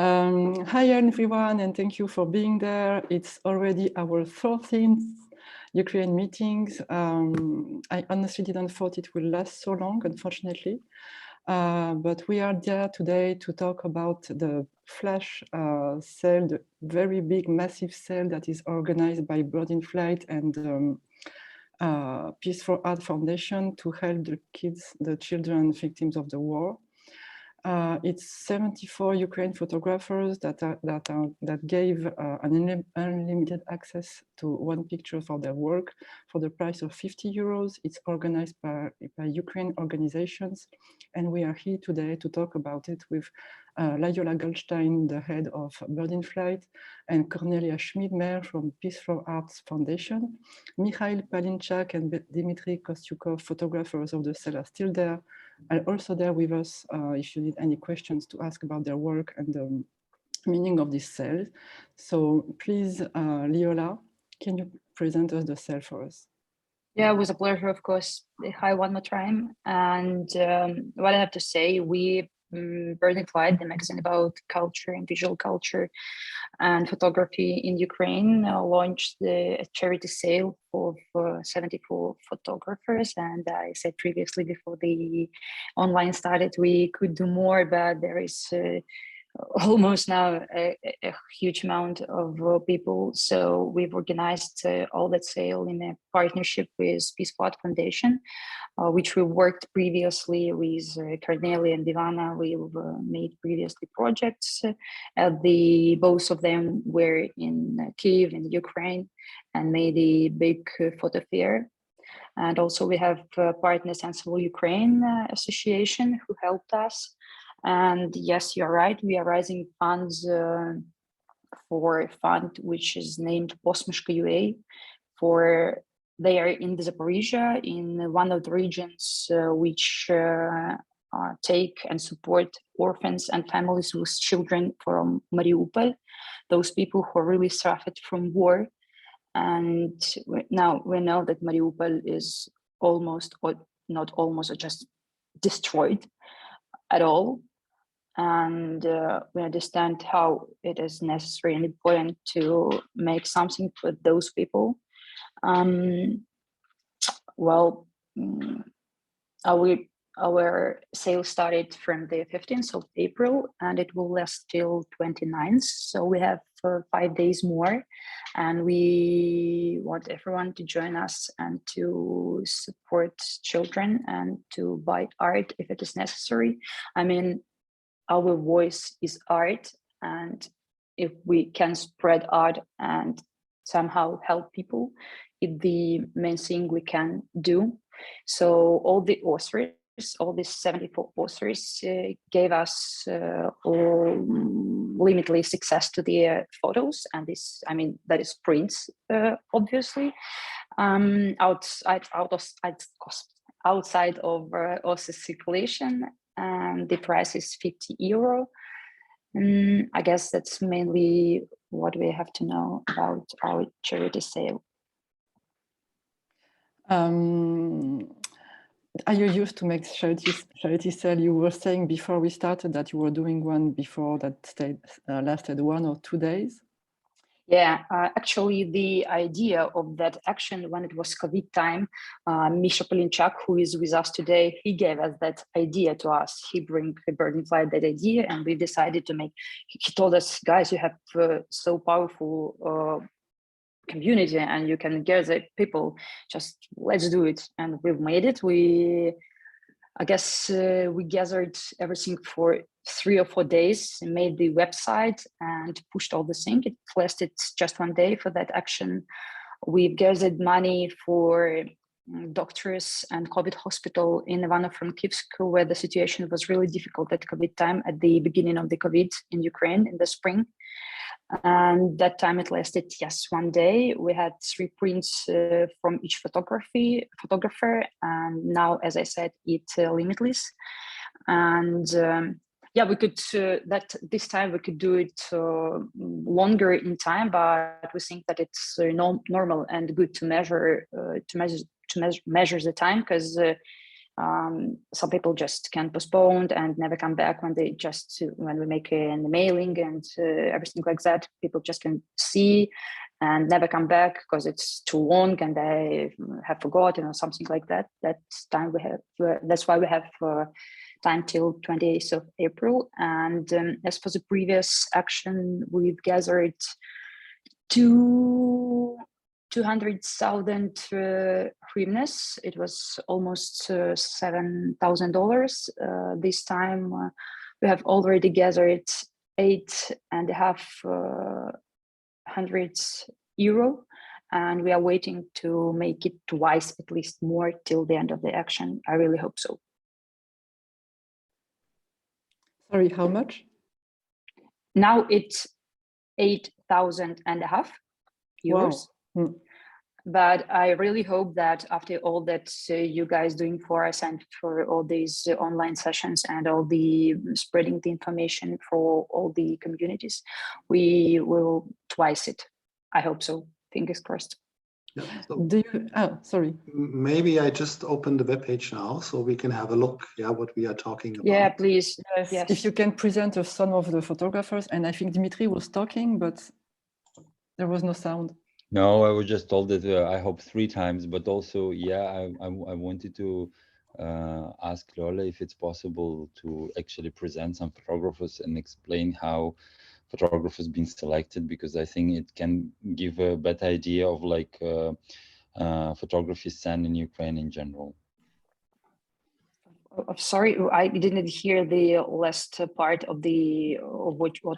Hi everyone, and thank you for being there. It's already our 13th Ukraine meetings. I honestly didn't thought it will last so long, unfortunately. But we are there today to talk about the flash sale, the very big, massive sale that is organized by Bird in Flight and Peace for Art Foundation to help the kids, the children victims of the war. It's 74 Ukraine photographers that gave an unlimited access to one picture for their work for the price of 50 euros. It's organized by Ukraine organizations, and we are here today to talk about it with Lyolya Goldstein, the head of Bird in Flight, and Cornélia Schmidmayr from Peace for Arts Foundation. Mikhail, Palinchak, and Dmitry, Kostyukov, photographers of the sale, are still there. Are also there with us if you need any questions to ask about their work and the meaning of this sale. So please, Lyolya, can you present us the sale for us? Yeah, it was a pleasure, of course. Hi, one more time. And what I have to say, Bird in Flight, the magazine about culture and visual culture and photography in Ukraine, launched a charity sale of 74 photographers. And I said previously, before the online started, we could do more, but there is almost now a huge amount of people. So we've organized all that sale in a partnership with Peace for Art Foundation, which we worked previously with Cornélia and Ivana. We've made previously projects. Both of them were in Kyiv, in Ukraine, and made a big photo fair. And also we have partners Sensible Ukraine Association who helped us. And yes, you're right, we are raising funds for a fund which is named Posmishka UA. They are in the Zaporizhia, in one of the regions which take and support orphans and families with children from Mariupol, those people who really suffered from war. And now we know that Mariupol is almost, or not almost, or just destroyed at all. And we understand how it is necessary and important to make something for those people. Our sale started from the 15th of April and it will last till 29th. So we have 5 days more, and we want everyone to join us and to support children and to buy art if it is necessary. I mean, our voice is art, and if we can spread art and somehow help people, it's the main thing we can do. So all the authors, all these 74 authors gave us limitless access to their photos, and this, I mean, that is prints, obviously, outside of author circulation. And the price is 50 euro. I guess that's mainly what we have to know about our charity sale. Are you used to make charity sale? You were saying before we started that you were doing one before that lasted 1 or 2 days. Yeah, actually, the idea of that action when it was COVID time, Misha Palinchak, who is with us today, he gave us that idea to us. He bring Bird in Flight that idea, and we decided to make. He told us, guys, you have so powerful community, and you can gather people. Just let's do it, and we've made it. I guess we gathered everything for 3 or 4 days, made the website and pushed all the things. It lasted just 1 day for that action. We've gathered money for doctors and COVID hospital in Ivano-Frankivsk, where the situation was really difficult at COVID time, at the beginning of the COVID in Ukraine in the spring. And that time it lasted, yes, 1 day. We had 3 prints from each photographer. And now, as I said, it's limitless. And yeah, we could, this time we could do it longer in time, but we think that it's normal and good to measure the time, because Some people just can postpone and never come back when we make the mailing and everything like that. People just can see and never come back because it's too long and they have forgotten or something like that. That's time we have. That's why we have time till 28th of April. And as for the previous action, we've gathered 200,000 hryvnias. It was almost $7,000. This time we have already gathered €850, and we are waiting to make it twice at least more till the end of the action. I really hope so. Sorry, how much? Now it's 8,500 euros. Wow. But I really hope that after all that you guys doing for us and for all these online sessions and all the spreading the information for all the communities, we will twice it. I hope so. Fingers crossed. Yeah, so sorry. Maybe I just open the webpage now so we can have a look, what we are talking about. Yeah, please. Yes. If you can present some of the photographers, and I think Dmitry was talking, but there was no sound. No, I was just told that I hope 3 times, but also, I wanted to ask Lyolya if it's possible to actually present some photographers and explain how photographers been selected, because I think it can give a better idea of like photography scene in Ukraine in general. Sorry, I didn't hear the last part of what you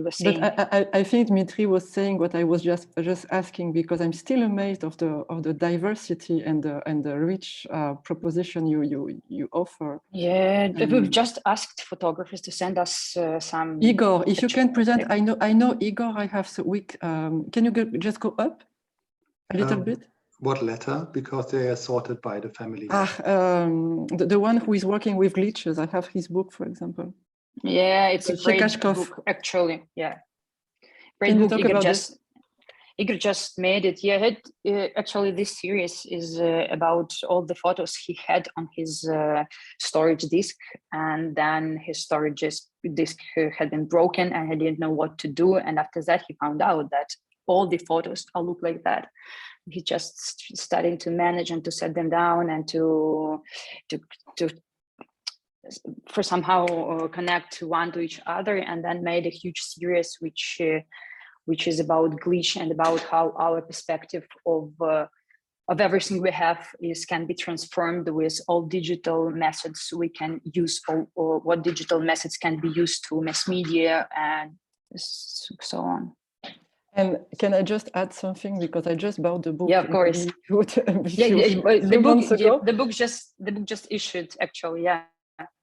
were saying. But I think Dmitry was saying what I was just asking, because I'm still amazed of the diversity and the rich proposition you offer. Yeah, we've just asked photographers to send us some. Igor, if you can present, I know Igor. I have so weak. Can you just go up a little bit? What letter? Because they are sorted by the family. The one who is working with glitches. I have his book, for example. Yeah, it's a great book, actually. Yeah, great book. Igor just made it. Yeah, actually, this series is about all the photos he had on his storage disk, and then his storage disk had been broken, and he didn't know what to do. And after that, he found out that all the photos all look like that. He just starting to manage and to set them down and to for somehow connect one to each other, and then made a huge series which is about glitch and about how our perspective of everything we have can be transformed with all digital methods we can use, or what digital methods can be used to mass media and so on. And can I just add something, because I just bought the book? Yeah, of course. The book just issued, actually. Yeah.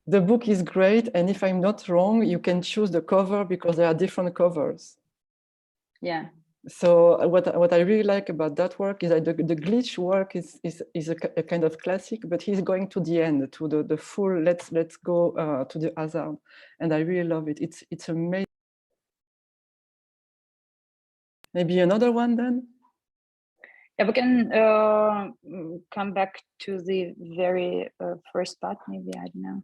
The book is great, and if I'm not wrong, you can choose the cover because there are different covers. Yeah. So what I really like about that work is that the glitch work is a kind of classic, but he's going to the end, to the full. Let's go to the hazard, and I really love it. It's amazing. Maybe another one then? Yeah, we can come back to the very first part, maybe, I don't know.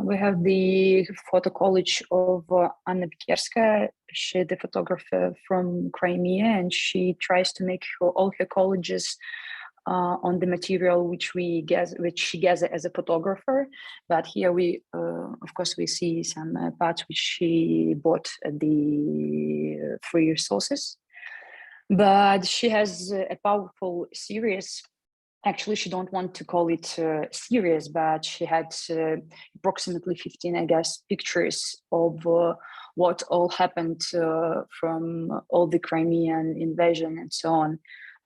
We have the photo college of Anna Bekerska. She's the photographer from Crimea, and she tries to make all her collages on the material which she gathers as a photographer. But here we, of course, we see some parts which she bought at the free resources. But she has a powerful series. Actually, she don't want to call it series, but she had approximately 15, I guess, pictures of what all happened from all the Crimean invasion and so on.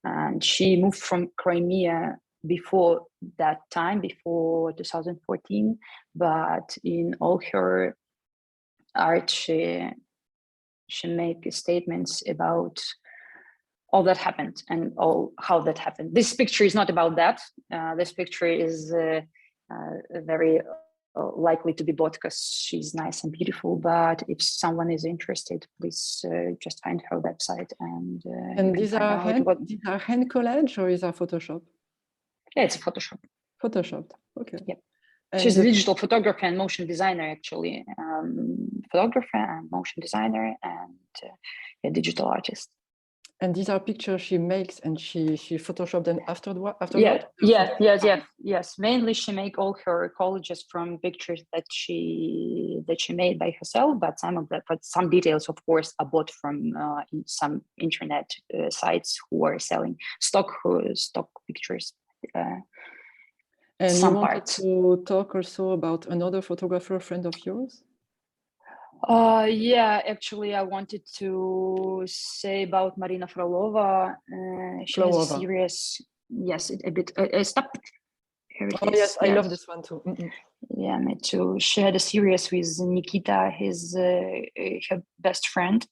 And she moved from Crimea before that time, before 2014. But in all her art, she made statements about all that happened and how that happened. This picture is not about that. This picture is very likely to be bought because she's nice and beautiful. But if someone is interested, please just find her website and these are hand collage, or is that Photoshop? Yeah, it's a Photoshop. Photoshopped. Okay. Yep. And She's a digital photographer and motion designer, actually. Photographer and motion designer and a digital artist. And these are pictures she makes, and she photoshopped them afterward. Yes. Mainly, she make all her collages from pictures that she made by herself, but some details, of course, are bought from some internet sites who are selling stock pictures. And some you wanted parts. to talk also about another photographer friend of yours? Yeah, actually, I wanted to say about Marina Frolova. She has a series. Yes, a bit. Stop. Here it is. Yes, I love this one too. Yeah, me too. She had a series with Nikita, her best friend.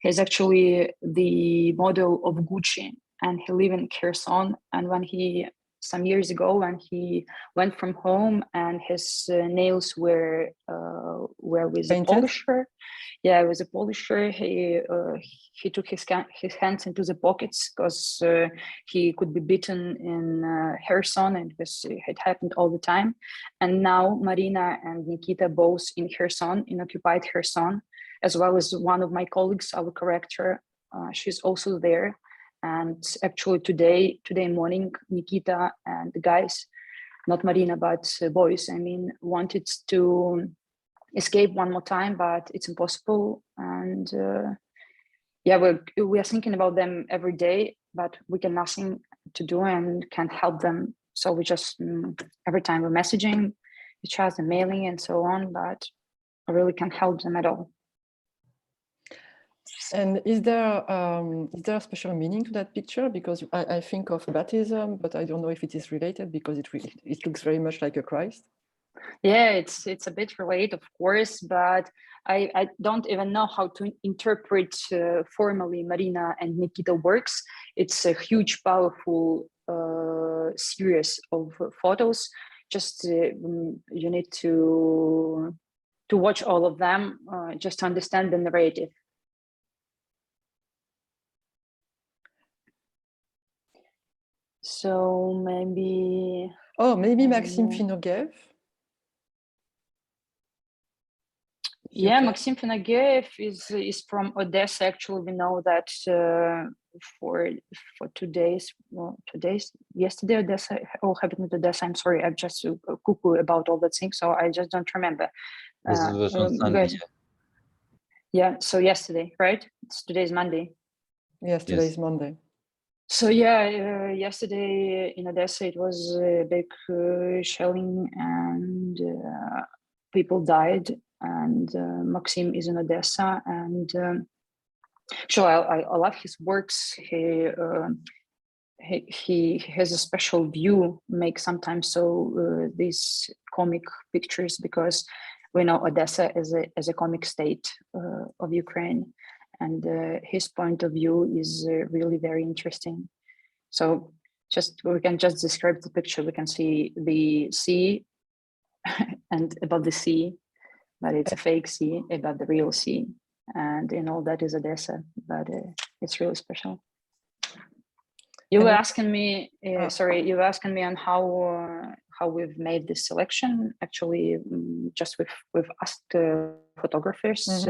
He's actually the model of Gucci, and he lives in Kherson. And some years ago, when he went from home and his nails were with a polisher. Yeah, with a polisher, he took his hands into the pockets because he could be beaten in Kherson, and it happened all the time. And now Marina and Nikita both in Kherson, in occupied Kherson, as well as one of my colleagues, our corrector, she's also there. And actually today morning, Nikita and the guys, not Marina, but boys, wanted to escape one more time, but it's impossible. And we are thinking about them every day, but we can nothing to do and can't help them. So we just, every time we're messaging each other, mailing and so on, but I really can't help them at all. And is there a special meaning to that picture? Because I think of baptism, but I don't know if it is related, because it looks very much like a Christ. Yeah, it's a bit related, of course, but I don't even know how to interpret formally Marina and Nikita works. It's a huge, powerful series of photos. Just you need to watch all of them just to understand the narrative. So maybe... maybe Maxim Finogev? Yeah, Maxim Finogev is from Odessa. Actually, we know that for 2 days, yesterday Odessa, all happened in Odessa. I'm sorry, I've just cuckoo about all that things, so I just don't remember. This was on Sunday. Yeah, so yesterday, right? Today's Monday. Yes, today's Monday. So yeah, yesterday in Odessa it was a big shelling, and people died. And Maxim is in Odessa, and I love his works. He has a special view, make sometimes these comic pictures, because we know Odessa as a comic state of Ukraine. And his point of view is really very interesting. So we can just describe the picture. We can see the sea and above the sea, but it's a fake sea above the real sea. And that is Odessa, but it's really special. You were asking me, you were asking me on how we've made this selection. Actually, just we've asked photographers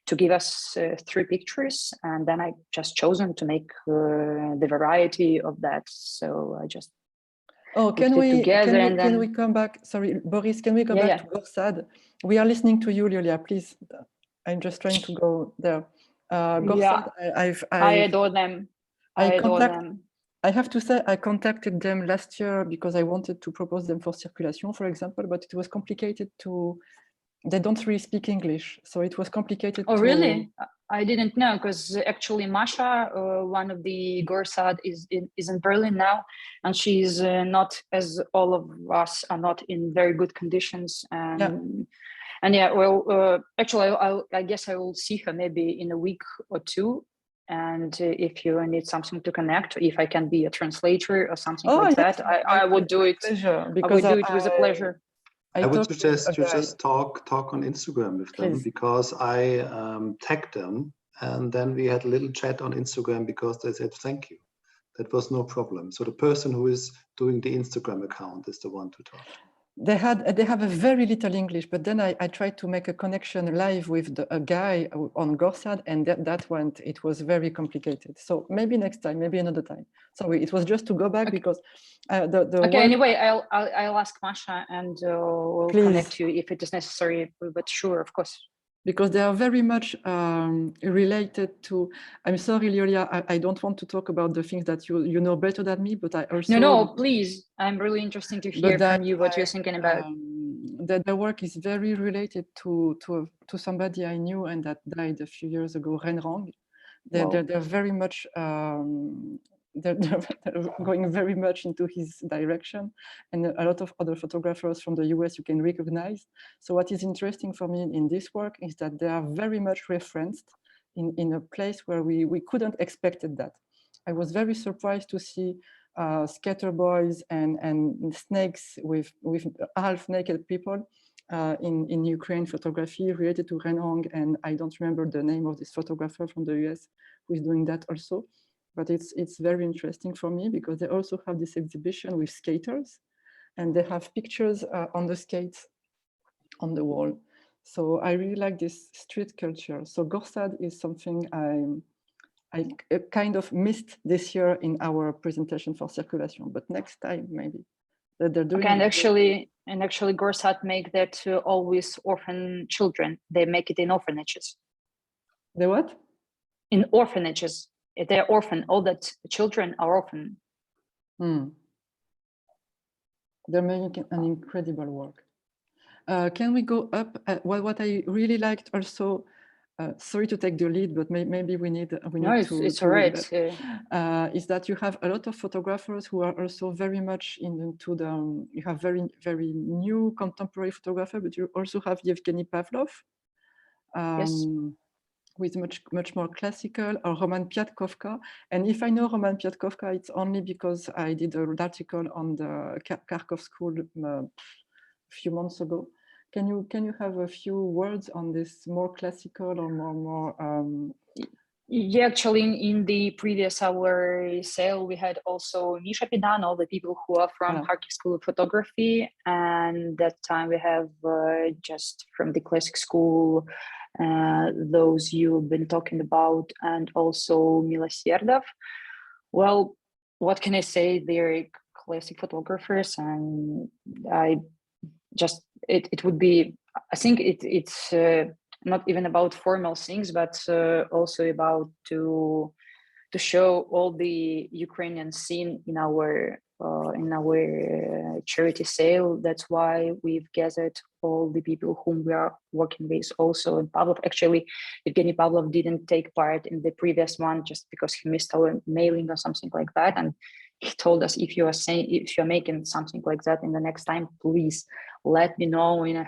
to give us 3 pictures, and then I just chosen to make the variety of that. So I just can we come back? Sorry, Boris, can we go back to GORSAD? We are listening to you, Lyolya, please. I'm just trying to go there. GORSAD, I adore them. I have to say, I contacted them last year because I wanted to propose them for circulation, for example, but it was complicated they don't really speak English, so it was complicated. Oh, really? I didn't know, because actually Masha, one of the GORSAD, is in Berlin now, and she's not, as all of us are not in very good conditions. And actually, I guess I will see her maybe in a week or 2. And if you need something to connect, if I can be a translator or something that, I would do it. I would do it with a pleasure. I would suggest you just talk on Instagram with them, because I tagged them, and then we had a little chat on Instagram because they said thank you. That was no problem. So the person who is doing the Instagram account is the one to talk. They have a very little English, but then I tried to make a connection live with a guy on GORSAD, and that went. It was very complicated. So maybe next time, maybe another time. Sorry, it was just to go back because the okay. Anyway, I'll ask Masha and we'll connect you if it is necessary. But sure, of course. Because they are very much related to. I'm sorry, Lyolya, I don't want to talk about the things that you know better than me, but I also. No, please. I'm really interested to hear from you what you're thinking about. That the work is very related to somebody I knew and that died a few years ago, Renrang. They're very much. They're going very much into his direction, and a lot of other photographers from the US you can recognize. So what is interesting for me in this work is that they are very much referenced in a place where we couldn't expected that. I was very surprised to see scatter boys and snakes with half naked people in Ukraine photography related to Renrang, and I don't remember the name of this photographer from the US who is doing that also. But it's very interesting for me because they also have this exhibition with skaters, and they have pictures on the skates on the wall. So I really like this street culture. So GORSAD is something I kind of missed this year in our presentation for circulation, but next time maybe. That they're doing. Okay, and actually GORSAD make that always orphan children. They make it in orphanages. The what? In orphanages. They're orphan. All that children are orphan. They're making an incredible work. Can we go up? What I really liked also. Sorry to take the lead, but maybe we need it's all right. Is that you have a lot of photographers who are also very much into the. You have very new contemporary photographer, but you also have Yevgeny Pavlov. Yes. With much more classical, or Roman Piatkovka. And if I know Roman Piatkovka, it's only because I did an article on the Kharkov school a few months ago. Can you have a few words on this more classical or more? Yeah, actually, in the previous hour sale, we had also Misha Pidan, all the people who are from Kharkiv School of Photography, and that time we have just from the classic school. Those you've been talking about, and also Miloserdov. Well, what can I say? They're classic photographers, and it would be. I think it's not even about formal things, but also about to show all the Ukrainian scene in our charity sale. That's why we've gathered all the people whom we are working with also. And Pavlov, actually, Evgeny Pavlov didn't take part in the previous one just because he missed our mailing or something like that. And he told us, if you're making something like that in the next time, please let me know in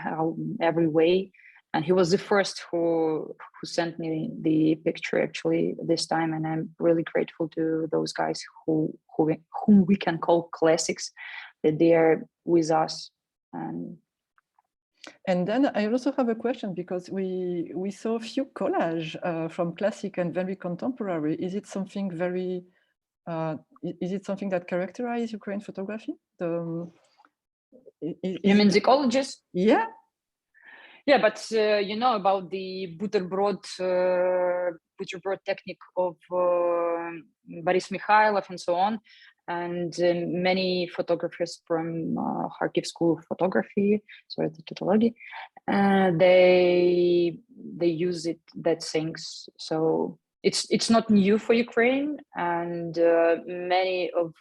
every way. And he was the first who sent me the picture actually this time, and I'm really grateful to those guys whom we can call classics, that they are with us. And then I also have a question, because we saw a few collage from classic and very contemporary. Is it something very? Is it something that characterizes Ukrainian photography? You mean the collages? Yeah. Yeah, but you know about the buterbrod technique of Boris Mikhailov and so on, and many photographers from Kharkiv School of Photography, sorry, the tautology, they use that things. So it's not new for Ukraine, and many of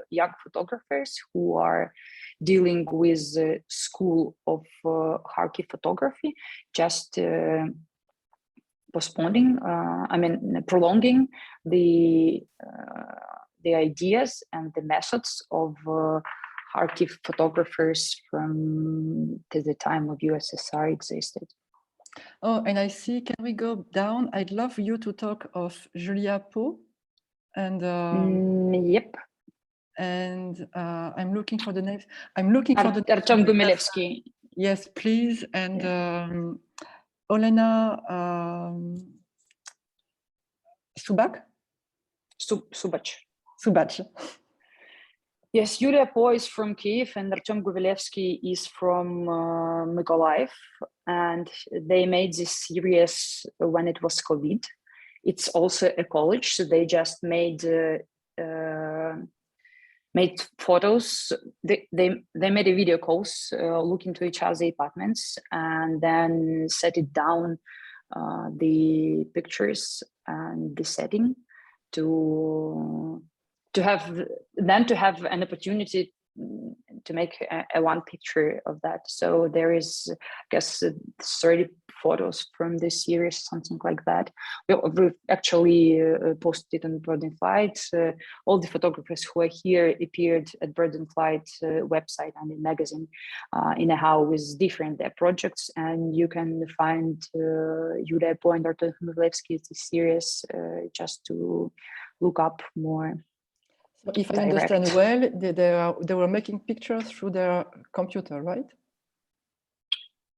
young photographers who are dealing with the school of Kharkiv photography, just prolonging the ideas and the methods of Kharkiv photographers from the time of USSR existed. Oh, and I see, can we go down? I'd love you to talk of Julia Po. And yep. And I'm looking for the names. I'm looking for the Artem Gumilevsky. Yes, please. And Olena Subak. Subach. Subach. Yes, Yulia Po is from Kiev and Artem Guvilevsky is from Mykolaiv, and they made this series when it was COVID. It's also a college, so they just made photos. They made a video calls, look into each other's apartments, and then set it down the pictures and the setting to have an opportunity to make a one picture of that. So there is, I guess, 30 photos from this series, something like that. We've actually posted it on Brodun Flight. All the photographers who are here appeared at Brodun Flight website and in magazine in a how with different their projects, and you can find Yulia Po and Artem Guvilevsky series just to look up more. So if I understand well, they were making pictures through their computer, right?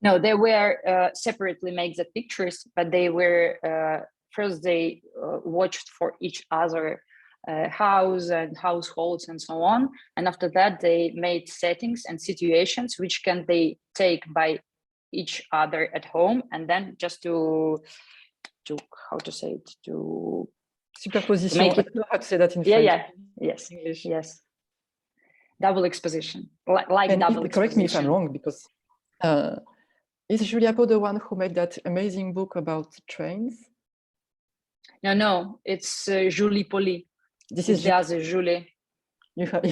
No, they were separately make the pictures, but they were first they watched for each other house and households and so on, and after that they made settings and situations which can they take by each other at home, and then just to how to say it, to superposition. Make it, I don't know how to say that in French. Yes, English. Yes. Double exposition, like and double. Correct me if I'm wrong, because is Yulia Po the one who made that amazing book about trains? No, it's Julie Poli. This is the other Julie. You have,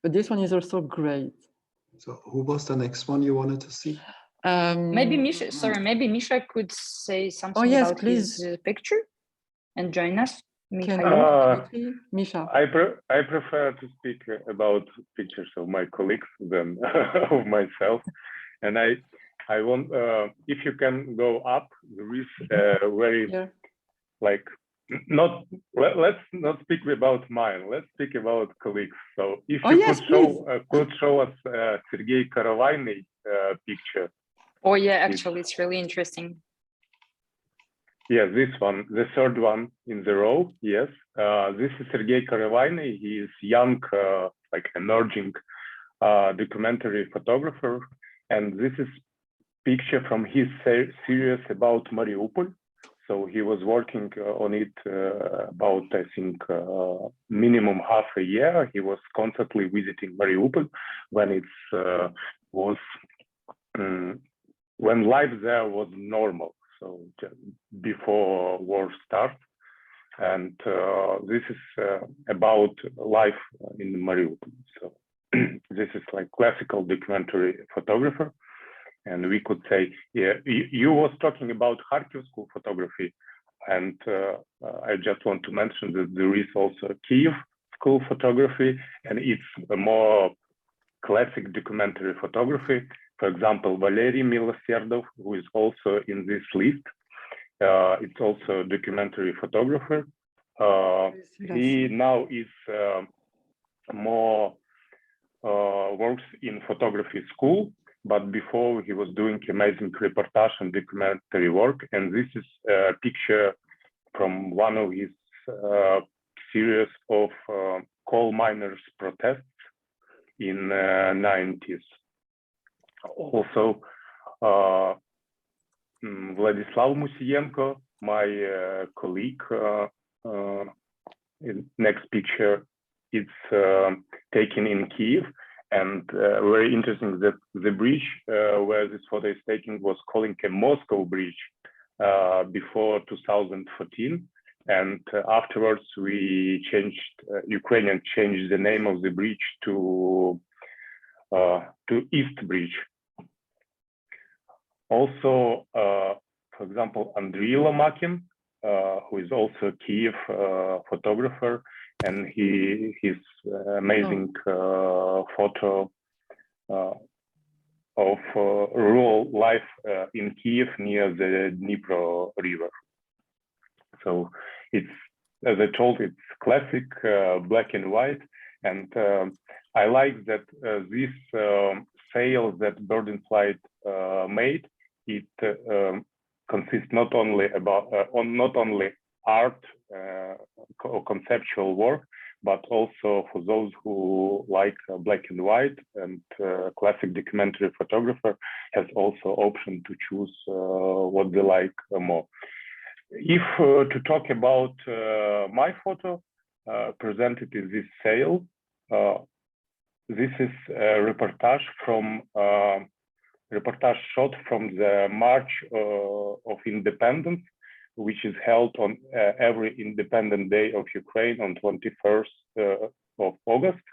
but this one is also great. So who was the next one you wanted to see? Maybe Misha. Sorry, maybe Misha could say something about his picture and join us. Mikhail. Misha. I prefer to speak about pictures of my colleagues than of myself, and I want if you can go up. There is very like not. Let's not speak about mine. Let's speak about colleagues. So if you could show us Sergei Karavayny picture. Oh yeah, actually, it's really interesting. Yes, this one, the third one in the row. Yes, this is Sergei Karavayny. He is young, like emerging documentary photographer, and this is picture from his series about Mariupol. So he was working on it about, I think, minimum half a year. He was constantly visiting Mariupol when it was when life there was normal. So before war starts, and this is about life in Mariupol. So this is like classical documentary photographer, and we could say, yeah, you was talking about Kharkiv school photography, and I just want to mention that there is also Kiev school photography, and it's a more classic documentary photography. For example, Valery Miloserdov, who is also in this list, it's also a documentary photographer. He now is more works in photography school, but before he was doing amazing reportage and documentary work. And this is a picture from one of his series of coal miners' protests in 90s. Also, Vladislav Musienko, my colleague, next picture, it's taken in Kiev, and very interesting that the bridge where this photo is taken was calling a Moscow bridge before 2014, and afterwards we changed, Ukrainian changed the name of the bridge to East Bridge. Also, for example, Andrey Lomakin, who is also a Kiev photographer, and his amazing photo of rural life in Kiev near the Dnipro River. So it's, as I told, it's classic black and white, and I like that this sale that Bordun Flight made, it consists not only about not only art or conceptual work, but also for those who like black and white, and classic documentary photographer has also option to choose what they like more. If to talk about my photo presented in this sale, this is a reportage shot from the March of Independence, which is held on every Independent Day of Ukraine on 21st of August.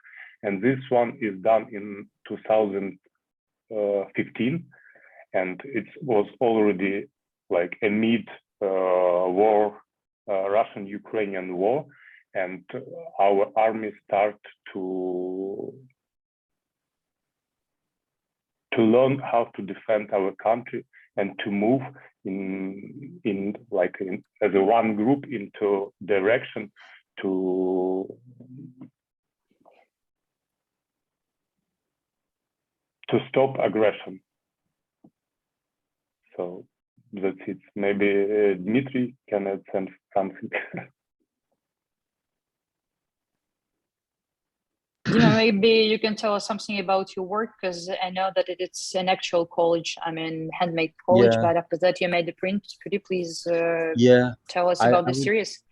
And this one is done in 2015. And it was already like a mid-war, Russian-Ukrainian war. And our army start to learn how to defend our country and to move as a one group into direction to stop aggression. So that's it. Maybe Dmitry can add something. Dima, maybe you can tell us something about your work, because I know that it's an actual college, I mean, handmade college, but after that you made the print. Could you please tell us about the series?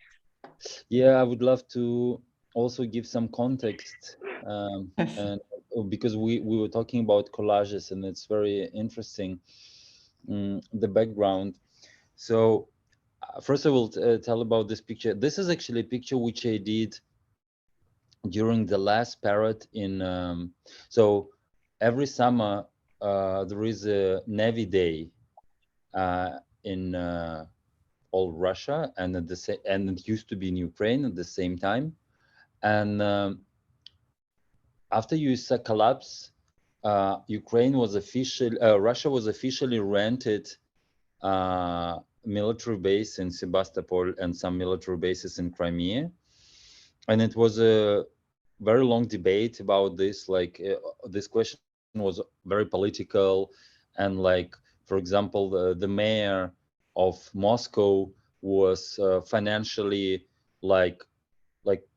Yeah, I would love to also give some context, and because we were talking about collages, and it's very interesting, the background. So first I will tell about this picture. This is actually a picture which I did during the last parade in so every summer there is a Navy Day in all Russia, and and it used to be in Ukraine at the same time. And after USA collapse, Ukraine was Russia was officially rented military base in Sebastopol and some military bases in Crimea. And it was a very long debate about this. Like this question was very political, and like, for example, the mayor of Moscow was financially like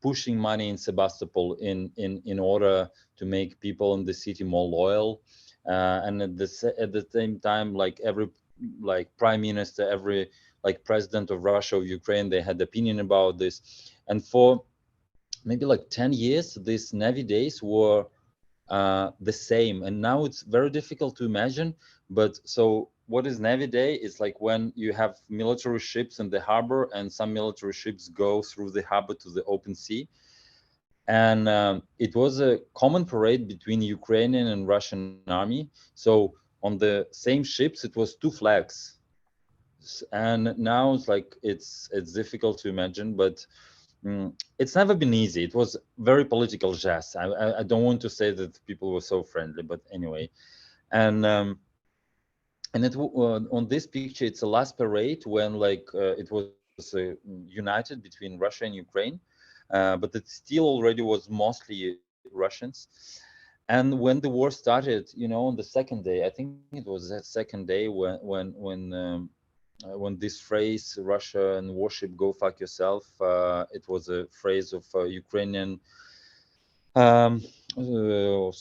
pushing money in Sebastopol in order to make people in the city more loyal, and at the same time, like every prime minister, every president of Russia or Ukraine, they had opinion about this. And for maybe 10 years, these Navy days were the same. And now it's very difficult to imagine. But so what is Navy Day? It's like when you have military ships in the harbor, and some military ships go through the harbor to the open sea. And it was a common parade between Ukrainian and Russian army. So on the same ships, it was two flags. And now it's difficult to imagine, but it's never been easy. It was very political jazz. I don't want to say that people were so friendly, but anyway. And it on this picture, it's the last parade when it was united between Russia and Ukraine, but it still already was mostly Russians. And when the war started, on the second day, I think it was that second day when this phrase "Russian warship, go fuck yourself," it was a phrase of a Ukrainian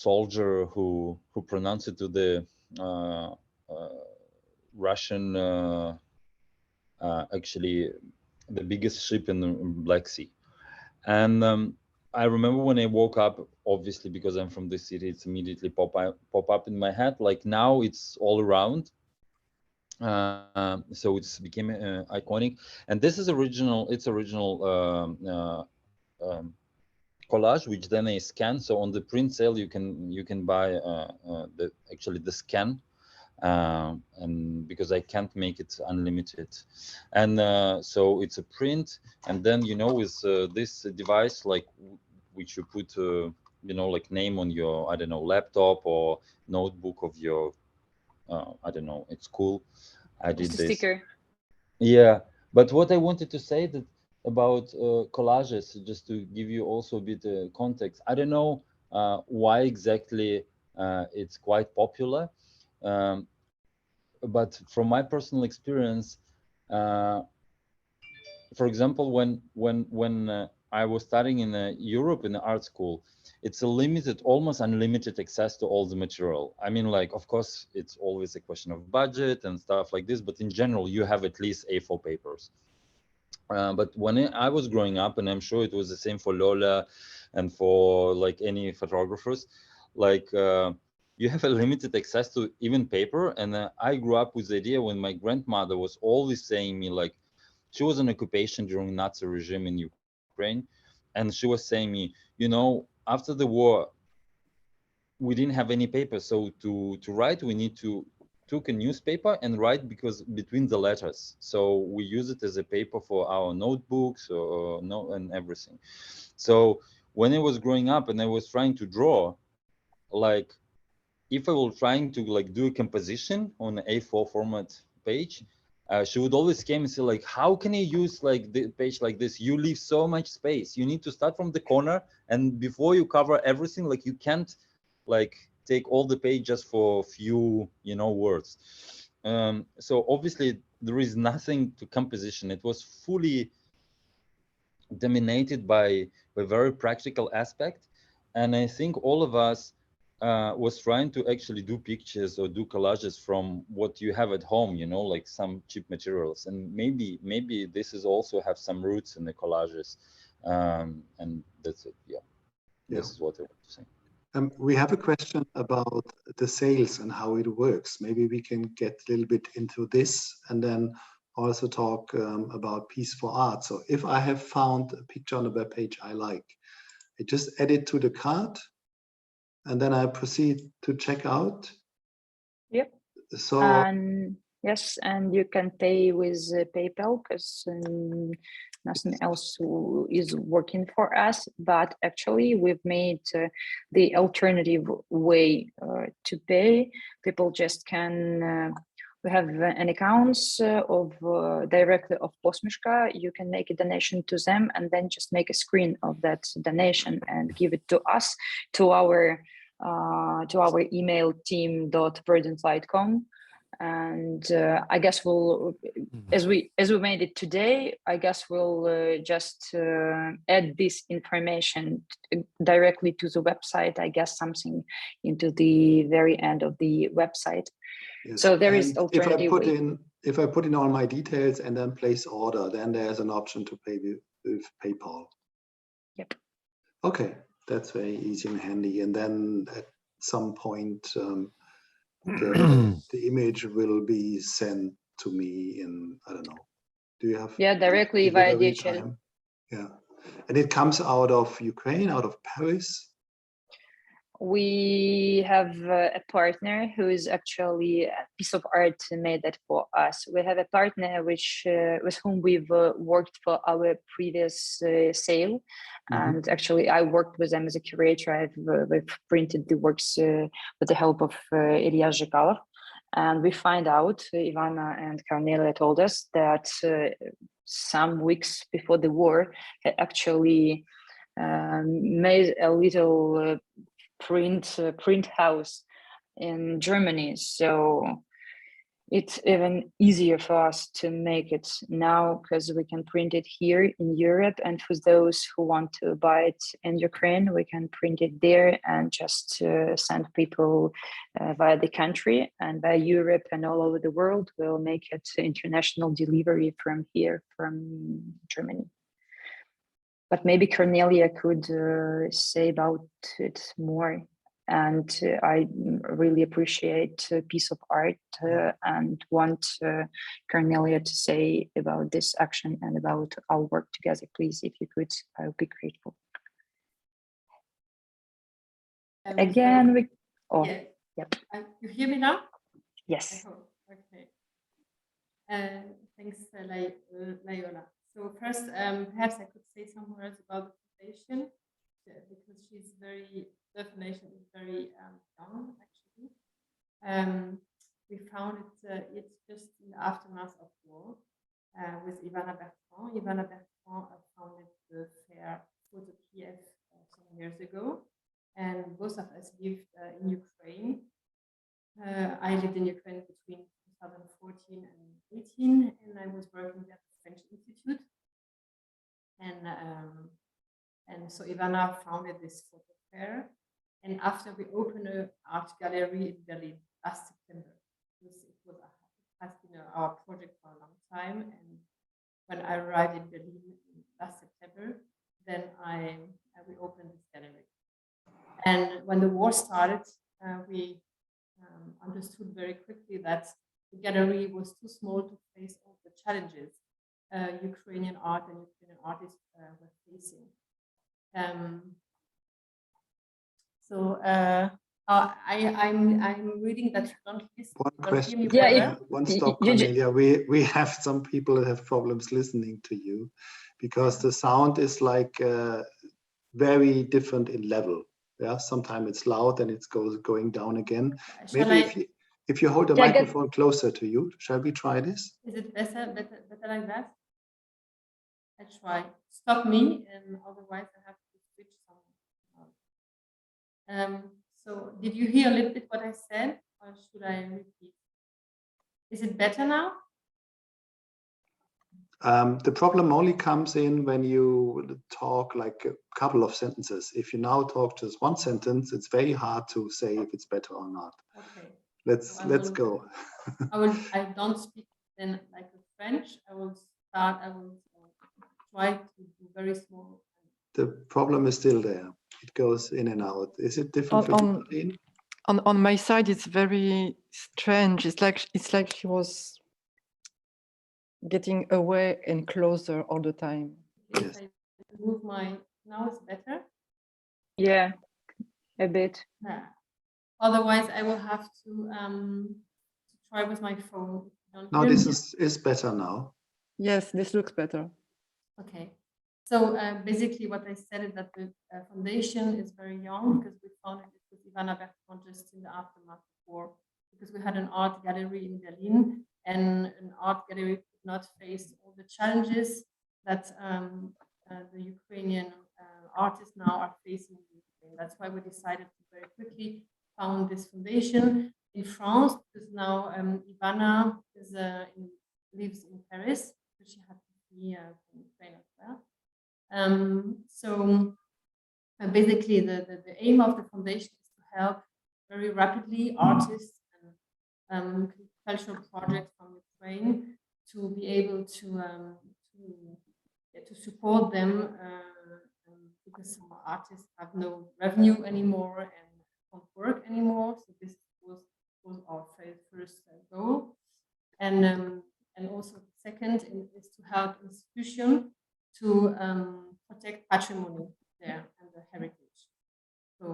soldier who pronounced it to the Russian, actually the biggest ship in the Black Sea. And I remember when I woke up, obviously because I'm from the city, it's immediately pop up in my head. Like now it's all around. So it's became iconic. And this is original. It's original collage, which then I scan. So on the print sale, you can buy the scan, and because I can't make it unlimited. And so it's a print, and then with this device, which you put name on your, I don't know, laptop or notebook of your I don't know, it's cool. I did this sticker. Yeah, but what I wanted to say that about collages, just to give you also a bit context, I don't know why exactly it's quite popular, but from my personal experience, for example, when I was studying in Europe in the art school, it's a limited, almost unlimited access to all the material. I mean, like, of course, it's always a question of budget and stuff like this, but in general, you have at least A4 papers. But when I was growing up, and I'm sure it was the same for Lola and for like any photographers, like you have a limited access to even paper. And I grew up with the idea when my grandmother was always saying me, like, she was in occupation during Nazi regime in Ukraine, and she was saying me, you know, after the war, we didn't have any paper, so to write, we need to took a newspaper and write because between the letters. So we use it as a paper for our notebooks or and everything. So when I was growing up and I was trying to draw, like if I was trying to like do a composition on an A4 format page, she would always came and say like, how can you use like the page like this? You leave so much space. You need to start from the corner, and before you cover everything, like you can't like take all the page just for a few, you know, words. So obviously there is nothing to composition. It was fully dominated by a very practical aspect. And I think all of us was trying to actually do pictures or do collages from what you have at home, you know, like some cheap materials. And maybe this is also have some roots in the collages. And that's it. Yeah. This is what I want to say. We have a question about the sales and how it works. Maybe we can get a little bit into this and then also talk about Piece for Art. So if I have found a picture on the web page I like, I just add it to the cart and then I proceed to check out. Yep. So yes, and you can pay with PayPal because nothing else is working for us. But actually, we've made the alternative way to pay. People just can. We have an account of directly of Posmishka. You can make a donation to them and then just make a screen of that donation and give it to us, to our email team.verdantlight.com. And I guess we'll, as we made it today, I guess we'll just add this information directly to the website. I guess something into the very end of the website. yes. So there and is alternative. If I put in all my details and then place order, then there's an option to pay with PayPal. Yep. Okay, that's very easy and handy. And then at some point, the image will be sent to me in, I don't know. Do you have? Yeah, directly via DHL. Time? Yeah, and it comes out of Ukraine, out of Paris. We have a partner who is actually a piece of art made that for us. We have a partner which with whom we've worked for our previous sale, and actually I worked with them as a curator. We've printed the works with the help of Ilya Zhikalov, and we find out, Ivana and Cornélia told us that some weeks before the war, had actually made a little print house in Germany. So it's even easier for us to make it now because we can print it here in Europe, and for those who want to buy it in Ukraine, we can print it there and just send people via the country, and by Europe and all over the world. We'll make it international delivery from here, from Germany. But maybe Cornélia could say about it more. And I really appreciate a piece of art and want Cornélia to say about this action and about our work together. Please, if you could, I would be grateful. Again, we. Oh, yeah. Yep. You hear me now? Yes. I hope. Okay. Thanks, Lyolya. So first, perhaps I could say some words about the foundation, because the foundation is very young, actually. We found it's just in the aftermath of war with Ivana Bertrand. Ivana Bertrand founded the fair Photo Kiev some years ago, and both of us lived in Ukraine. I lived in Ukraine between 2014 and 18, and I was working at the French Institute. And And so Ivana founded this photo fair. And after we opened an art gallery in Berlin last September, it has been our project for a long time. And when I arrived in Berlin last September, then we opened this gallery. And when the war started, we understood very quickly that the gallery was too small to face all the challenges Ukrainian art and Ukrainian artists were facing. I'm reading that you don't listen. One question. Yeah, one stop, Cornélia. We have some people that have problems listening to you because the sound is like very different in level. Yeah, sometimes it's loud and it goes going down again. Maybe if you hold the microphone closer to you, shall we try this? Is it better like that? I try. Stop me, and otherwise I have to switch somewhere. So did you hear a little bit what I said, or should I repeat? Is it better now? The problem only comes in when you talk like a couple of sentences. If you now talk just one sentence, it's very hard to say if it's better or not. Okay. Let's go. I don't speak then like a French. I will try to do very small. The problem is still there. It goes in and out. Is it different for you? On my side, it's very strange. It's like she was getting away and closer all the time. Yes. I move now it's better. Yeah, a bit. Yeah. Otherwise, I will have to try with my phone. No, this is better now. Yes, this looks better. Okay. So basically what I said is that the foundation is very young because we founded it with Ivana just in the aftermath of war, because we had an art gallery in Berlin, and an art gallery could not face all the challenges that the Ukrainian artists now are facing in Ukraine. That's why we decided to very quickly found this foundation in France, because now Ivana lives in Paris, because she had to be from Ukraine as well. Basically the aim of the foundation is to help very rapidly artists and cultural projects from Ukraine to be able to support them because some artists have no revenue anymore and don't work anymore. So this was our first goal, and also second is to help institutions to protect patrimony there and the heritage. So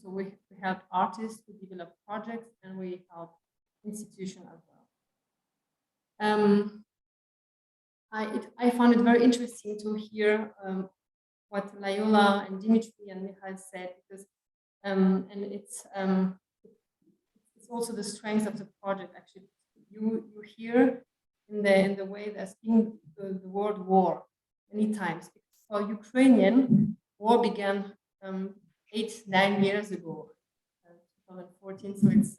we help artists to develop projects, and we help institutions as well. I found it very interesting to hear what Lyolya and Dmitry and Mikhail said, because and it's also the strength of the project. Actually, you hear in the way there's been the word war many times. For Ukrainian, war began 8-9 years ago, 2014. So it's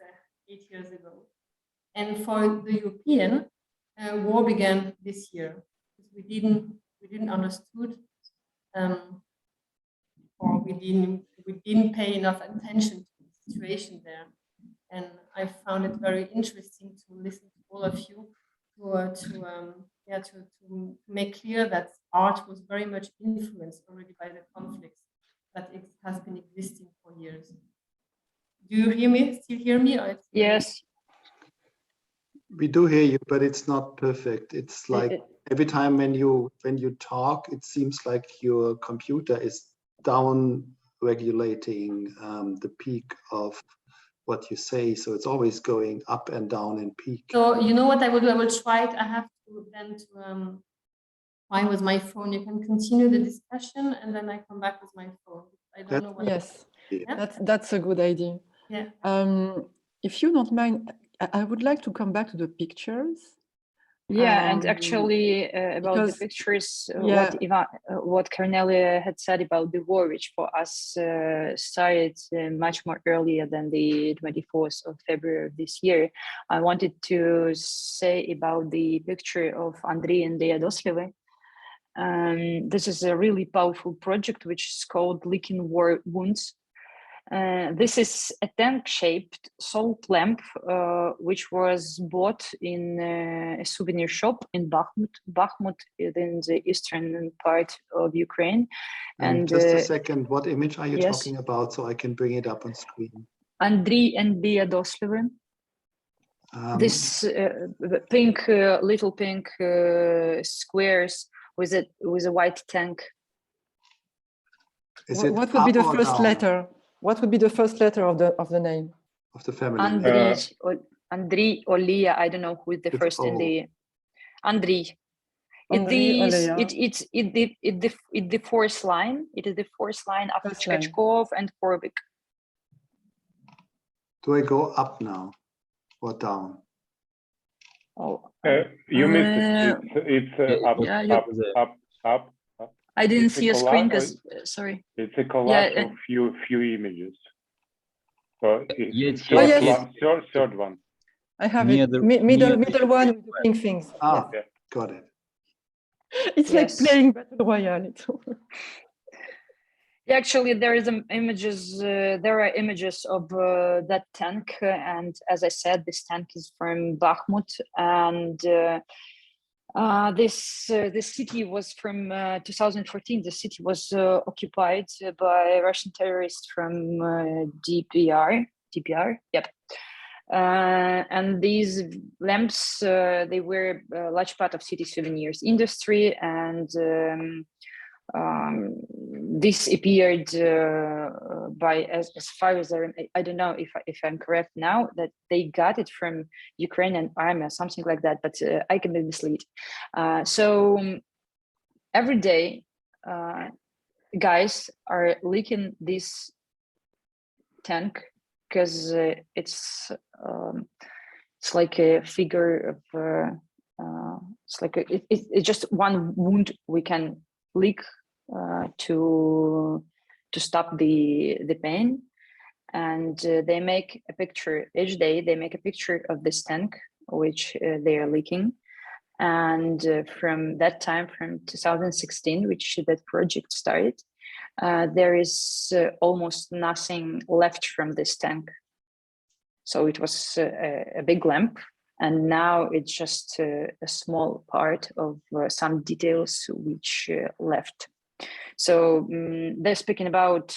8 years ago. And for the European, war began this year, because we didn't understood, or we didn't pay enough attention to the situation there. And I found it very interesting to listen to all of you to make clear that art was very much influenced already by the conflicts that it has been existing for years. Do you hear me? Still hear me? Yes. We do hear you, but it's not perfect. It's like every time when you talk, it seems like your computer is down regulating the peak of what you say, so it's always going up and down in peak. So you know what I will do? I will try it. I have to then try with my phone. You can continue the discussion, and then I come back with my phone. I don't know what. Yes, yeah? that's a good idea. Yeah. If you don't mind, I would like to come back to the pictures. Yeah, and actually about the pictures, what Cornélia had said about the war, which for us started much more earlier than the 24th of February of this year. I wanted to say about the picture of Andrey and Lyolya. This is a really powerful project which is called Leaking War Wounds. This is a tank-shaped salt lamp which was bought in a souvenir shop in Bakhmut. Bakhmut is in the eastern part of Ukraine. And just a second, what image are you yes. talking about so I can bring it up on screen? Andrey and Biadoslivin. This pink, little pink squares with a white tank. What would be the first letter? What would be the first letter of the name? Of the family. Andrey or Leah, I don't know who is the first in the Andrey. It's the fourth line. It is the fourth line after Chkachkov and Korbik. Do I go up now or down? Oh, you missed it. It's up. I didn't see a screen because sorry. It's a collage of few images. So yes. Third one. I have it. Middle one with the pink things. Ah, yeah. Got it. It's like playing Battle Royale. Actually, there are images of that tank, and as I said, this tank is from Bakhmut, and this city was from 2014. The city was occupied by Russian terrorists from DPR. Yep. And these lamps, they were a large part of city souvenirs industry, and this appeared by as far as I don't know if I'm correct now, that they got it from Ukrainian army or something like that, but I can be misled. So every day, guys are leaking this tank because it's like a figure of it's just one wound we can leak to stop the pain, and they make a picture each day. They make a picture of this tank which they are leaking, and from that time, from 2016, which that project started, there is almost nothing left from this tank. So it was a big lamp, and now it's just a small part of some details which left. So they're speaking about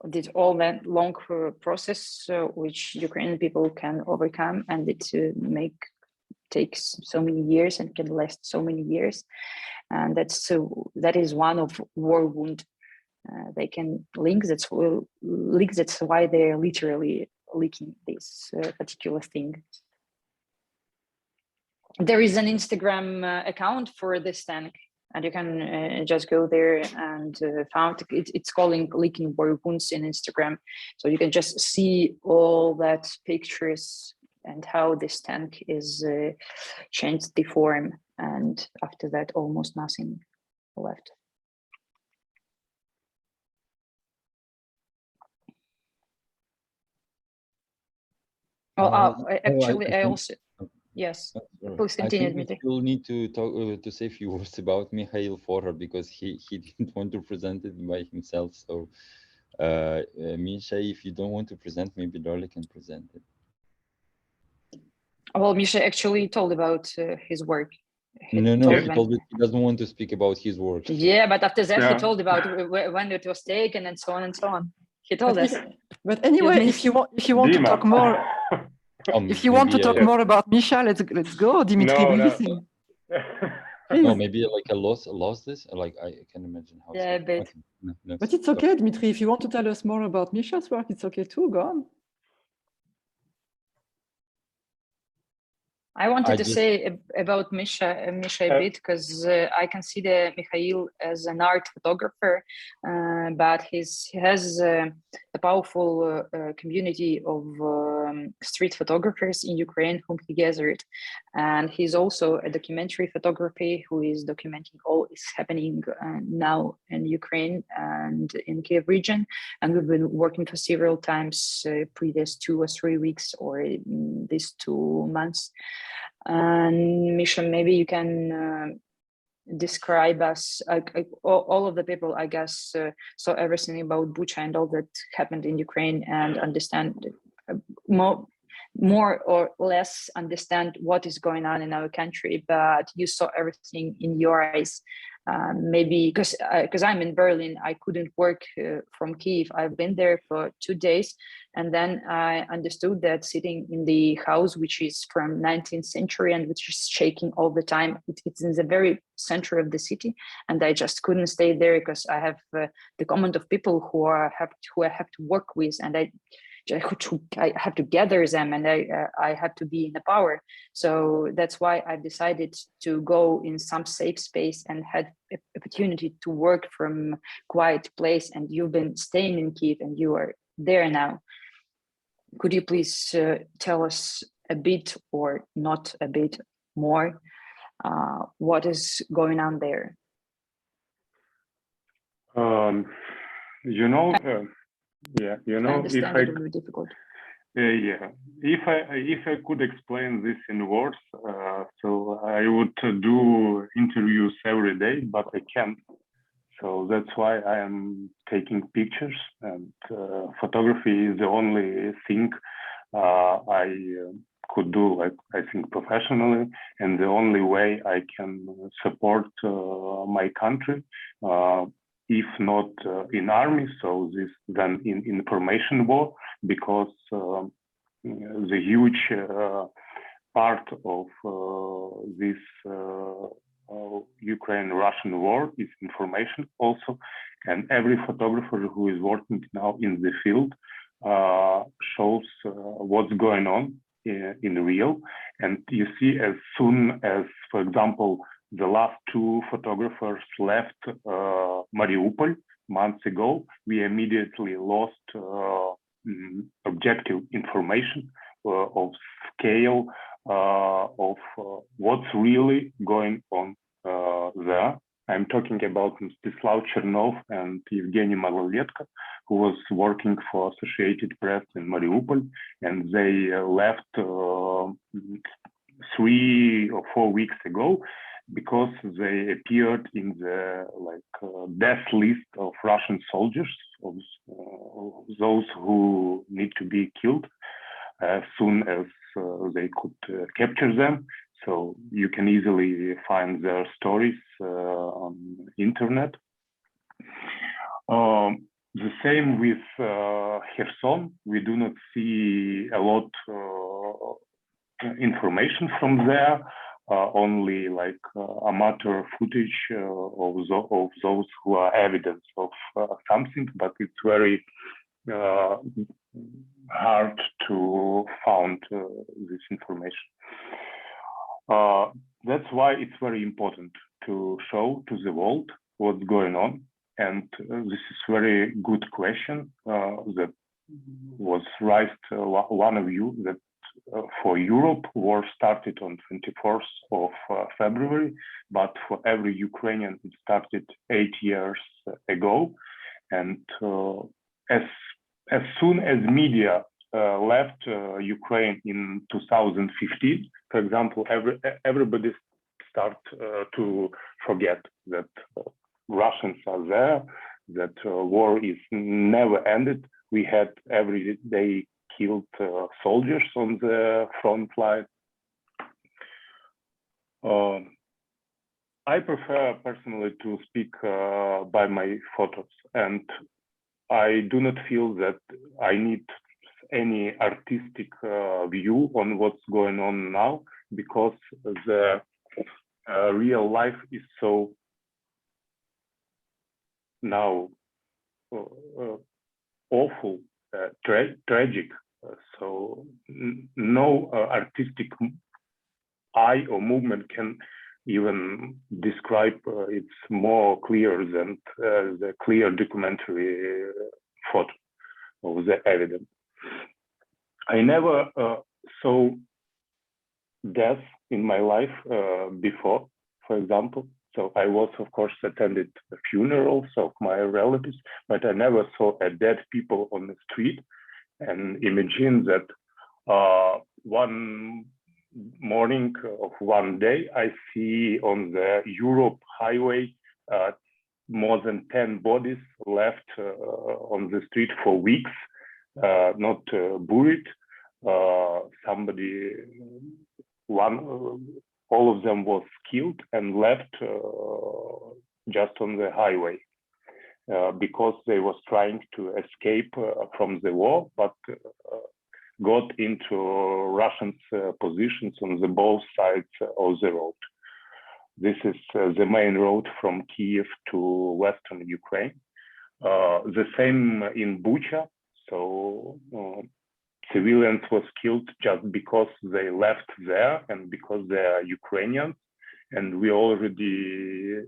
this all that long process which Ukrainian people can overcome, and it takes so many years and can last so many years, and that is one of war wound. They can link. That's why they're literally leaking this particular thing. There is an Instagram account for this tank, and you can just go there and found it's calling Leaking War Wounds in Instagram. So you can just see all that pictures and how this tank is changed the form, and after that almost nothing left. I also yes. Please continue, Dmitry. We'll need to talk to say a few words about Mikhail for her, because he didn't want to present it by himself. So, Misha, if you don't want to present, maybe Lyolya can present it. Well, Misha actually told about his work. He told that he doesn't want to speak about his work. Yeah, but after that, he told about when it was taken and so on and so on. He told us. But anyway, if you want to talk more, if you want to talk more about Misha, let's go, Dmitry. No, maybe like I lost this. Like I can imagine how. Yeah, a bit. Okay. No, but it's okay, Dmitry. If you want to tell us more about Misha's work, it's okay too. Go on. I wanted to say about Misha a bit, because I consider Mikhail as an art photographer, but he has a powerful community of street photographers in Ukraine whom he gathered, and he's also a documentary photographer who is documenting all is happening now in Ukraine and in Kiev region, and we've been working for several times previous 2 or 3 weeks or these 2 months. And Misha, maybe you can describe us, all of the people, I guess, saw everything about Bucha and all that happened in Ukraine and understand more or less understand what is going on in our country, but you saw everything in your eyes. Maybe because I'm in Berlin, I couldn't work from Kyiv. I've been there for 2 days, and then I understood that sitting in the house, which is from 19th century and which is shaking all the time, it's in the very center of the city, and I just couldn't stay there because I have the comment of people who I have to work with, and I have to gather them, and I have to be in the power. So that's why I've decided to go in some safe space and had opportunity to work from quiet place. And you've been staying in Kyiv and you are there now. Could you please tell us a bit or not a bit more what is going on there? Yeah, if I will be difficult. Yeah, if I could explain this in words, so I would do interviews every day, but I can't. So that's why I am taking pictures, and photography is the only thing I could do, like I think, professionally, and the only way I can support my country. If not in army, so this then in information war, because the huge part of this Ukraine-Russian war is information also, and every photographer who is working now in the field shows what's going on in real. And you see, as soon as, for example, the last 2 photographers left Mariupol months ago, we immediately lost objective information of scale of what's really going on there. I'm talking about Mstislav Chernov and Evgeny Maloletka, who was working for Associated Press in Mariupol, and they left 3 or 4 weeks ago, because they appeared in the death list of Russian soldiers, of those who need to be killed as soon as they could capture them. So you can easily find their stories on internet. The same with Kherson. We do not see a lot information from there. Only amateur footage of those who are evidence of something, but it's very hard to find this information. That's why it's very important to show to the world what's going on. And this is very good question that was raised, one of you, that for Europe, war started on 24th of February, but for every Ukrainian, it started 8 years ago. And as soon as media left Ukraine in 2015, for example, everybody start to forget that Russians are there, that war is never ended. We had every day killed soldiers on the front line. I prefer personally to speak by my photos, and I do not feel that I need any artistic view on what's going on now, because the real life is so now awful, tragic. So no artistic eye or movement can even describe it's more clear than the clear documentary photo of the evidence. I never saw death in my life before, for example. So I was, of course, attended funerals of my relatives, but I never saw a dead people on the street. And imagine that one morning of one day, I see on the Europe highway more than 10 bodies left on the street for weeks, not buried. All of them was killed and left just on the highway because they was trying to escape from the war, but got into Russians' positions on the both sides of the road. This is the main road from Kiev to Western Ukraine. The same in Bucha. So civilians was killed just because they left there and because they are Ukrainians. And we already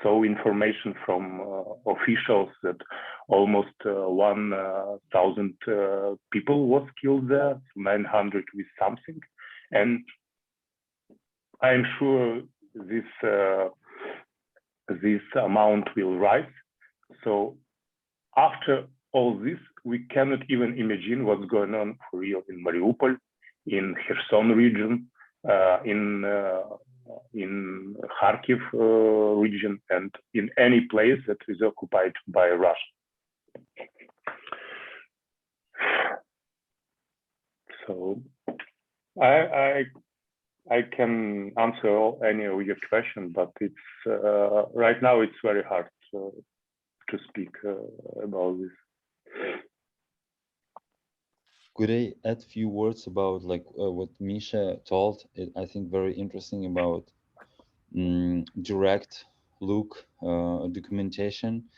saw information from officials that almost 1,000 people was killed there, 900 with something. And I'm sure this amount will rise. So after all this, we cannot even imagine what's going on for real in Mariupol, in Kherson region, in Kharkiv region, and in any place that is occupied by Russia. So I can answer any of your questions, but it's right now it's very hard to speak about this. Could I add a few words about like what Misha told? I think very interesting about direct look documentation,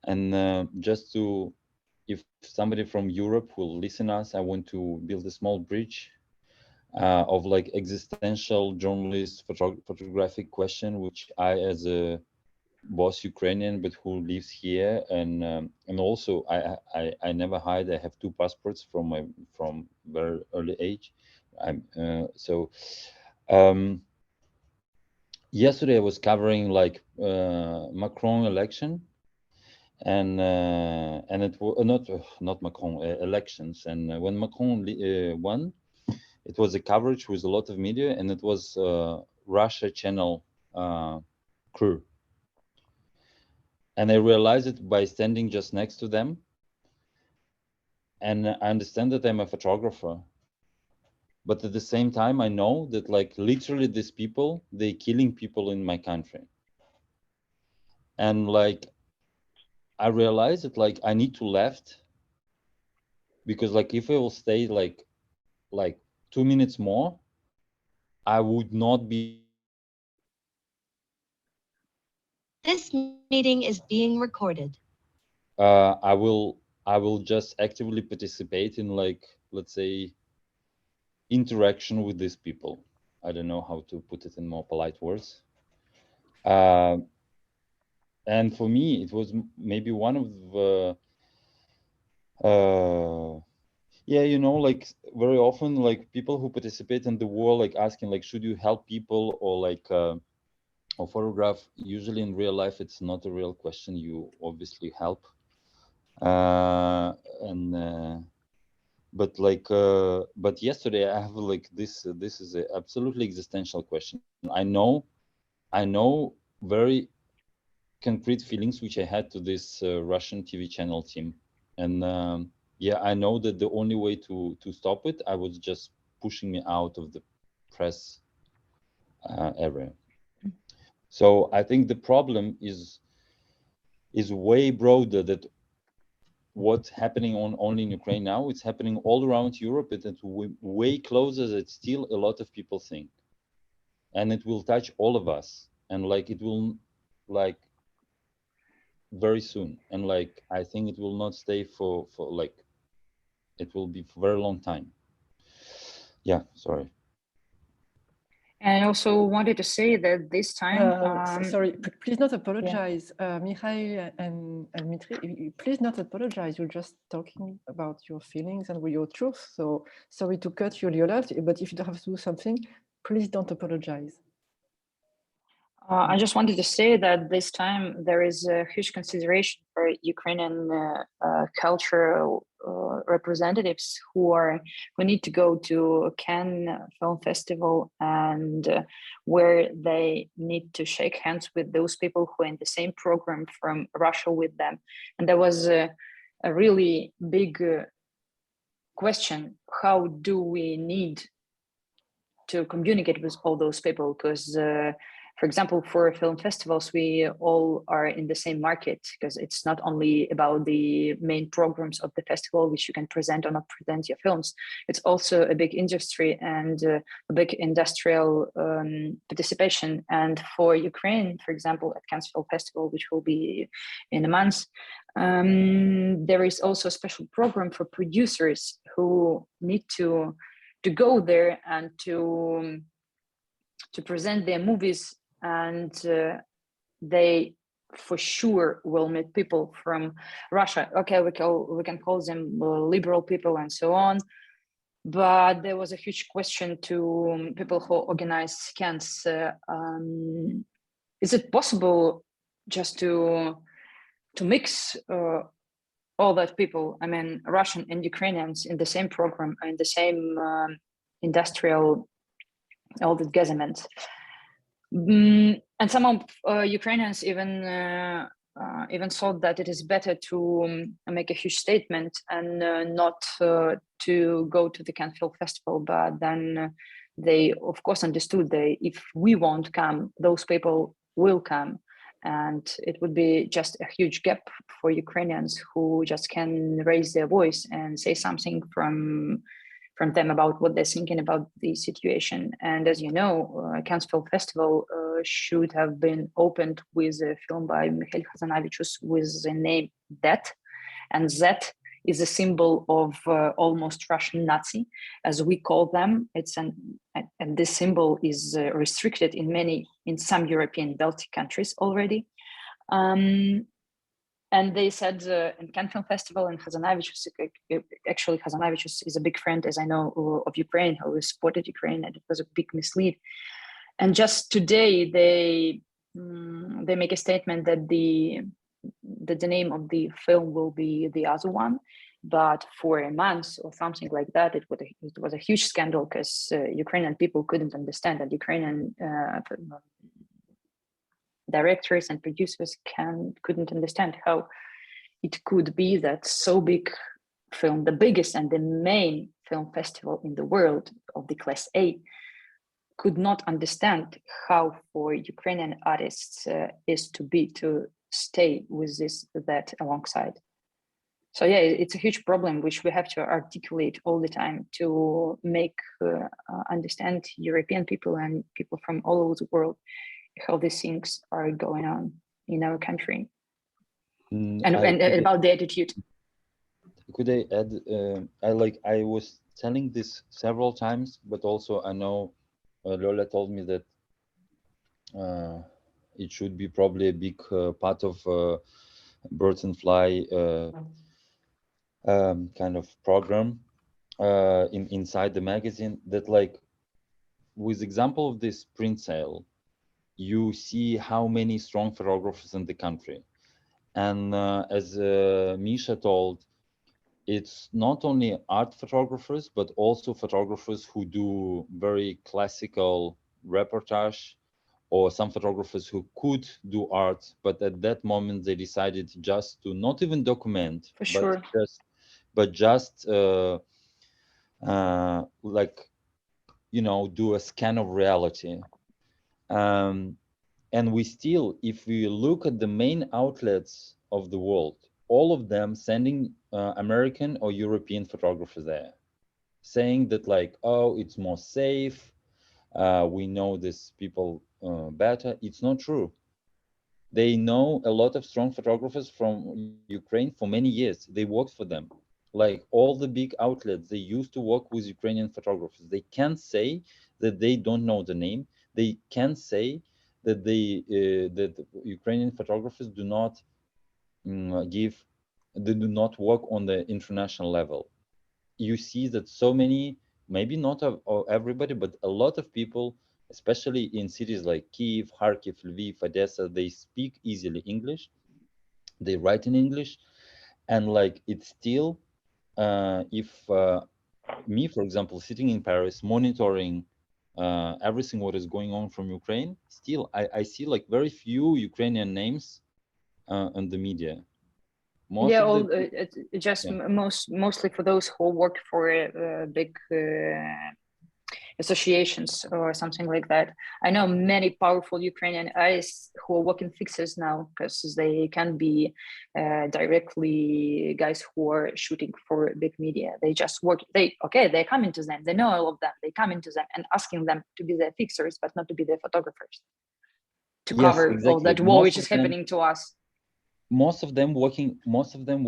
and just to, if somebody from Europe will listen us, I want to build a small bridge of like existential journalist photographic question, which I, as a boss Ukrainian but who lives here, and also I never hide, I have 2 passports from very early age. Yesterday I was covering like Macron election, and it was not Macron elections, and when Macron won, it was a coverage with a lot of media, and it was Russia channel crew. And I realized it by standing just next to them. And I understand that I'm a photographer, but at the same time, I know that like literally these people, they're killing people in my country. And like, I realized that like I need to left, because like if I will stay like 2 minutes more, I would not be. This meeting is being recorded. I will just actively participate in like, let's say, interaction with these people. I don't know how to put it in more polite words. And for me, it was maybe one of the, yeah, you know, like very often, like people who participate in the war, like asking, like, should you help people or like, or photograph? Usually in real life, it's not a real question. You obviously help. But like, but yesterday I have like this is an absolutely existential question. I know very concrete feelings which I had to this Russian TV channel team, and yeah, I know that the only way to stop it, I was just pushing me out of the press area. So I think the problem is way broader, that what's happening only in Ukraine now, it's happening all around Europe, and it's way closer than still a lot of people think. And it will touch all of us, and like it will like very soon, and like I think it will not stay for like, it will be for a very long time. Yeah, sorry. And I also wanted to say that this time, sorry, please not apologize, yeah. Mikhail and Dmitry, please not apologize. You're just talking about your feelings and your truth. So sorry to cut you, Lyolya, but if you have to do something, please don't apologize. I just wanted to say that this time there is a huge consideration for Ukrainian cultural representatives who need to go to Cannes Film Festival and where they need to shake hands with those people who are in the same program from Russia with them. And there was a really big question: how do we need to communicate with all those people? Because for example, for film festivals, we all are in the same market, because it's not only about the main programs of the festival, which you can present or not present your films. It's also a big industry and a big industrial participation. And for Ukraine, for example, at Cannes Film Festival, which will be in a month, there is also a special program for producers who need to go there and to present their movies, and they for sure will meet people from Russia. Okay, we can call them liberal people and so on, but there was a huge question to people who organize Cannes. Is it possible just to mix all that people, I mean, Russian and Ukrainians in the same program, in the same industrial, all the governments? And some of Ukrainians even thought that it is better to make a huge statement and not to go to the Cannes Film Festival. But then they, of course, understood that if we won't come, those people will come. And it would be just a huge gap for Ukrainians who just can raise their voice and say something from them about what they're thinking about the situation. And as you know, Cannes Film Festival should have been opened with a film by Mikhail with the name That, and that is a symbol of almost Russian Nazi, as we call them. And this symbol is restricted in some European Baltic countries already. And they said in Cannes Film Festival, and Hazanavicius, actually Hazanavicius is a big friend, as I know, of Ukraine, who supported Ukraine, and it was a big mislead. And just today, they make a statement that the name of the film will be the other one, but for a month or something like that, it was a huge scandal, because Ukrainian people couldn't understand, and Ukrainian directors and producers couldn't understand how it could be that so big film, the biggest and the main film festival in the world of the class A, could not understand how for Ukrainian artists is to stay with that alongside. So yeah, it's a huge problem which we have to articulate all the time to make understand European people and people from all over the world how these things are going on in our country, and about the attitude. Could I add? I was telling this several times, but also I know Lola told me that it should be probably a big part of Birds and Fly kind of program inside the magazine. That, like, with example of this print sale, you see how many strong photographers in the country. And as Misha told, it's not only art photographers, but also photographers who do very classical reportage, or some photographers who could do art, but at that moment they decided just to not even document, For sure. but just like, you know, do a scan of reality. And we still, if we look at the main outlets of the world, all of them sending American or European photographers there, saying that, like, oh, it's more safe, we know these people better. It's not true. They know a lot of strong photographers from Ukraine for many years. They worked for them. Like all the big outlets, they used to work with Ukrainian photographers. They can't say that they don't know the name. They can't say that that Ukrainian photographers do not they do not work on the international level. You see that so many, maybe not of everybody, but a lot of people especially in cities like Kyiv, Kharkiv, Lviv, Odessa. They speak easily English, they write in English, and like it's still, if me, for example, sitting in Paris, monitoring everything what is going on from Ukraine, still I see like very few Ukrainian names on the media. Most Yeah, of all the it's just yeah. mostly for those who work for big associations or something like that. I know many powerful Ukrainian artists who are working fixers now because they can be directly guys who are shooting for big media. They just work. They come into them. They know all of them. They come into them and asking them to be their fixers, but not to be their photographers. To Yes, cover all exactly. that war Most which of is them, happening to us. most of them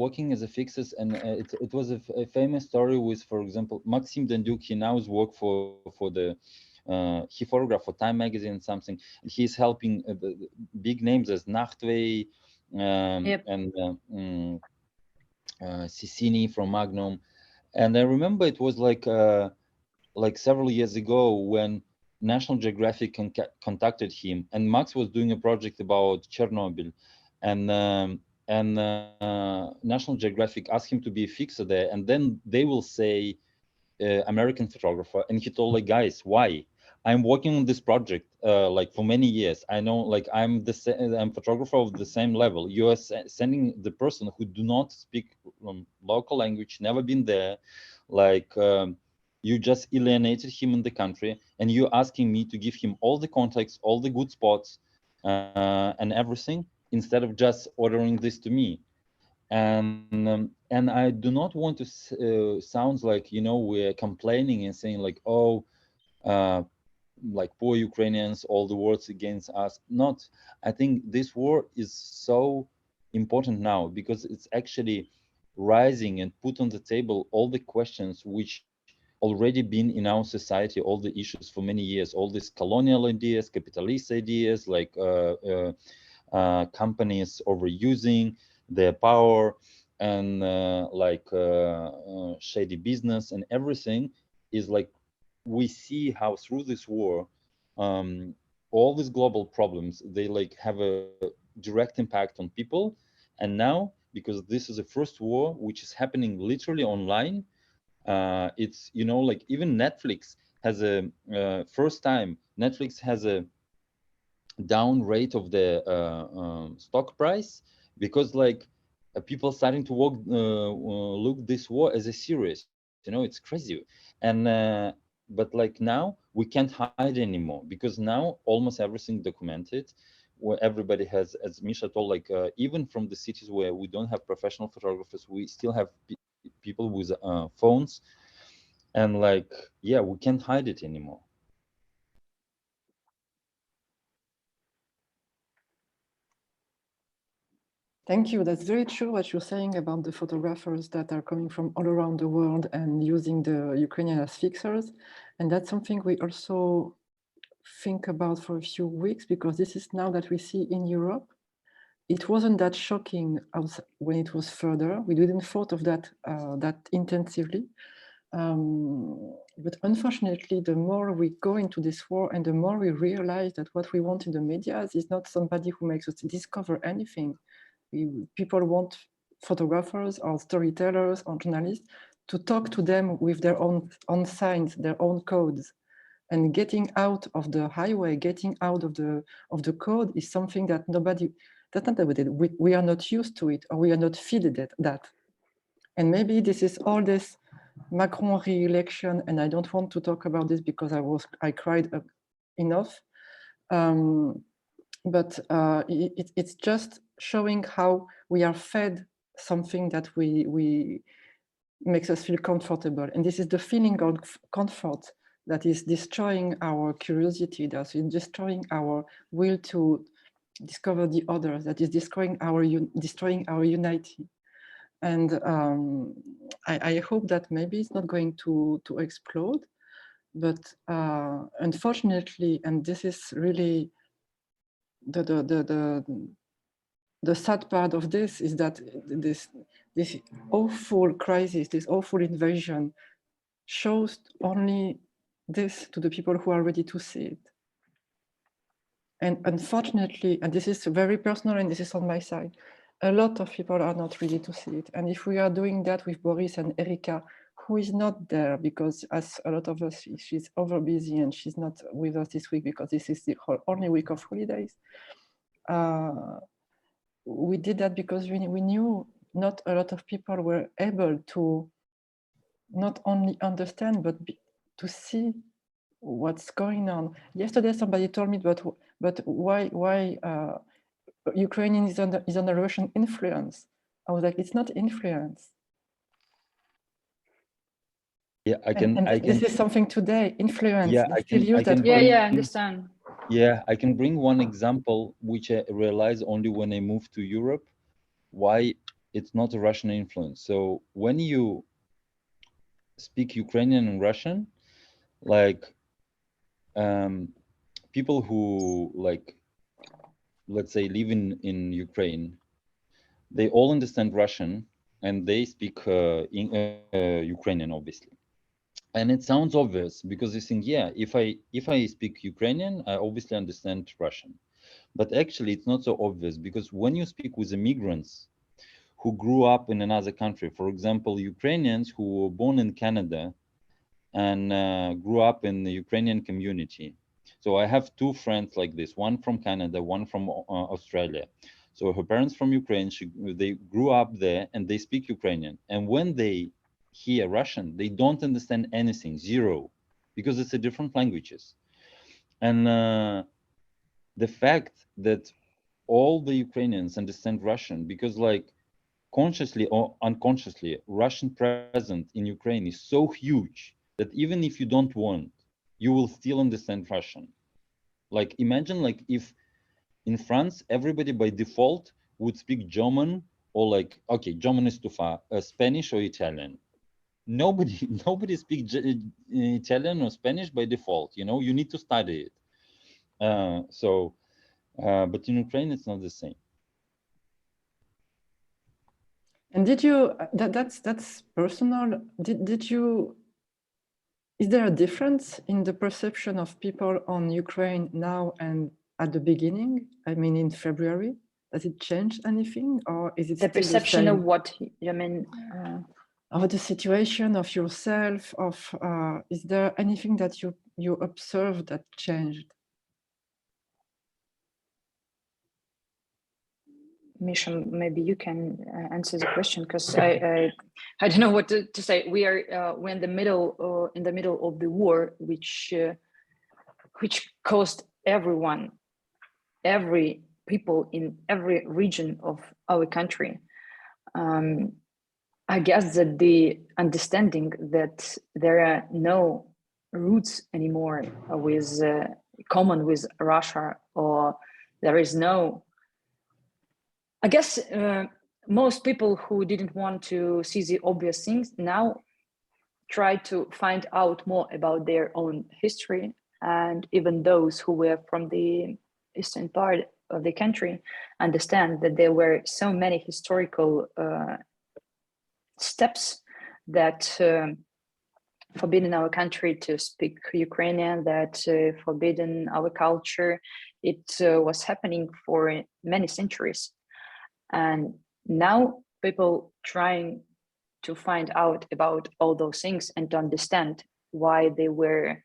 working as a fixers, and it was a famous story with, for example, Maxim Dandyuk. He now is work for the he photographed for Time magazine something, and he's helping the big names as Nachtwey Yep. and Sissini from Magnum. And I remember it was like several years ago when National Geographic contacted him, and Max was doing a project about Chernobyl, and National Geographic asked him to be a fixer there, and then they will say American photographer, and he told like, guys, why? I'm working on this project like for many years. I know, like I'm photographer of the same level. You are sending the person who do not speak local language, never been there, like you just alienated him in the country, and you're asking me to give him all the contacts, all the good spots, and everything, instead of just ordering this to me. And I do not want to sound like, you know, we're complaining and saying like, oh, like poor Ukrainians, all the wars against us. Not. I think this war is so important now because it's actually rising and put on the table all the questions which already been in our society, all the issues for many years, all these colonial ideas, capitalist ideas, like companies overusing their power and shady business and everything is like, we see how through this war all these global problems, they like have a direct impact on people. And now, because this is the first war which is happening literally online, it's, you know, like even Netflix has a first time Netflix has a down rate of the stock price, because like people starting to look this war as a serious, you know, it's crazy. And but like now we can't hide anymore, because now almost everything documented, where everybody has, as Misha told, like even from the cities where we don't have professional photographers, we still have people with phones, and like, yeah, we can't hide it anymore. Thank you. That's very true what you're saying about the photographers that are coming from all around the world and using the Ukrainian as fixers. And that's something we also think about for a few weeks, because this is now that we see in Europe. It wasn't that shocking when it was further. We didn't thought of that that intensively. But unfortunately, the more we go into this war and the more we realize that what we want in the media is not somebody who makes us discover anything. People want photographers or storytellers or journalists to talk to them with their own signs, their own codes. And getting out of the highway, getting out of the code is something that we are not used to it, or we are not feeded that. And maybe this is all this Macron re-election, and I don't want to talk about this because I cried enough. But it's just showing how we are fed something that we makes us feel comfortable. And this is the feeling of comfort that is destroying our curiosity, that is destroying our will to discover the others, that is destroying our unity. And I hope that maybe it's not going to explode, but unfortunately, and this is really the sad part of this, is that this awful crisis, this awful invasion shows only this to the people who are ready to see it. And unfortunately, and this is very personal and this is on my side, a lot of people are not ready to see it. And if we are doing that with Boris and Erika, who is not there because as a lot of us, she's over busy and she's not with us this week because this is the only week of holidays. We did that because we knew not a lot of people were able to not only understand, but to see what's going on. Yesterday, somebody told me, but why Ukrainian is under Russian influence? I was like, it's not influence. Yeah, I can. This is something today, influence. Yeah, I understand. Yeah, I can bring one example, which I realized only when I moved to Europe, why it's not a Russian influence. So when you speak Ukrainian and Russian, like people who like, let's say, live in Ukraine, they all understand Russian and they speak Ukrainian, obviously. And it sounds obvious because they think, yeah, if I speak Ukrainian, I obviously understand Russian. But actually, it's not so obvious because when you speak with immigrants who grew up in another country, for example, Ukrainians who were born in Canada and grew up in the Ukrainian community. So I have two friends like this, one from Canada, one from Australia. So her parents from Ukraine, they grew up there and they speak Ukrainian. And when they hear Russian, they don't understand anything, zero, because it's a different languages. And the fact that all the Ukrainians understand Russian, because like consciously or unconsciously, Russian presence in Ukraine is so huge that even if you don't want, you will still understand Russian. Like imagine like if in France, everybody by default would speak German or like, okay, German is too far, Spanish or Italian. Nobody speaks Italian or Spanish by default, you know, you need to study it. But in Ukraine, it's not the same. And did you, that's personal, did you, is there a difference in the perception of people on Ukraine now and at the beginning? I mean, in February, does it change anything, or is it the perception of what? I mean, of the situation of yourself? Of is there anything that you observed that changed? Misha, maybe you can answer the question because I don't know what to say. We're in the middle of the war, which caused every people in every region of our country. I guess that the understanding that there are no roots anymore with common with Russia, or there is no. I guess most people who didn't want to see the obvious things now try to find out more about their own history, and even those who were from the eastern part of the country understand that there were so many historical steps that forbidden our country to speak Ukrainian, that forbidden our culture. It was happening for many centuries. And now people trying to find out about all those things and to understand why they were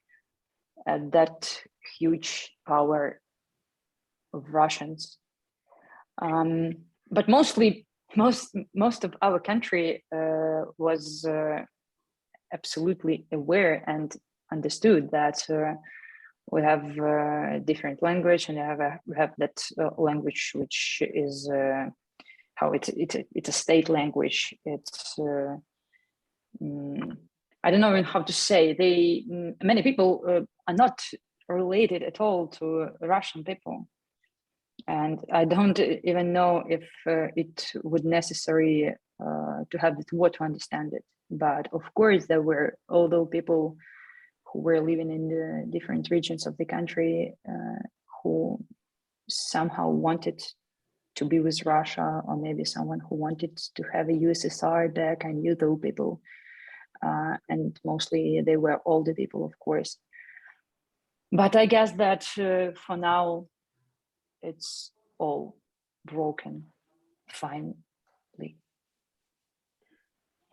that huge power of Russians. But mostly, most of our country was absolutely aware and understood that we have different language, and we have that language which is how it's a state language. It's I don't know even how to say. Many people are not related at all to Russian people, and I don't even know if it would necessary to have the word to understand it. But of course, there were although people who were living in the different regions of the country who somehow wanted to be with Russia, or maybe someone who wanted to have a USSR back. I knew those people, and mostly they were older people, of course. But I guess that for now, it's all broken finally.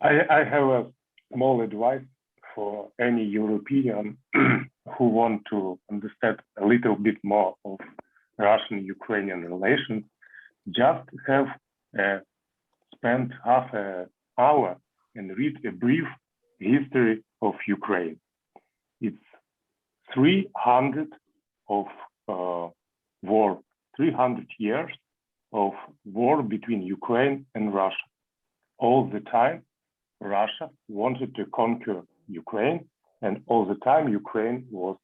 I have a small advice for any European who want to understand a little bit more of Russian-Ukrainian relations. Just have spend half an hour and read a brief history of Ukraine. It's 300 of war, 300 years of war between Ukraine and Russia. All the time, Russia wanted to conquer Ukraine, and all the time Ukraine was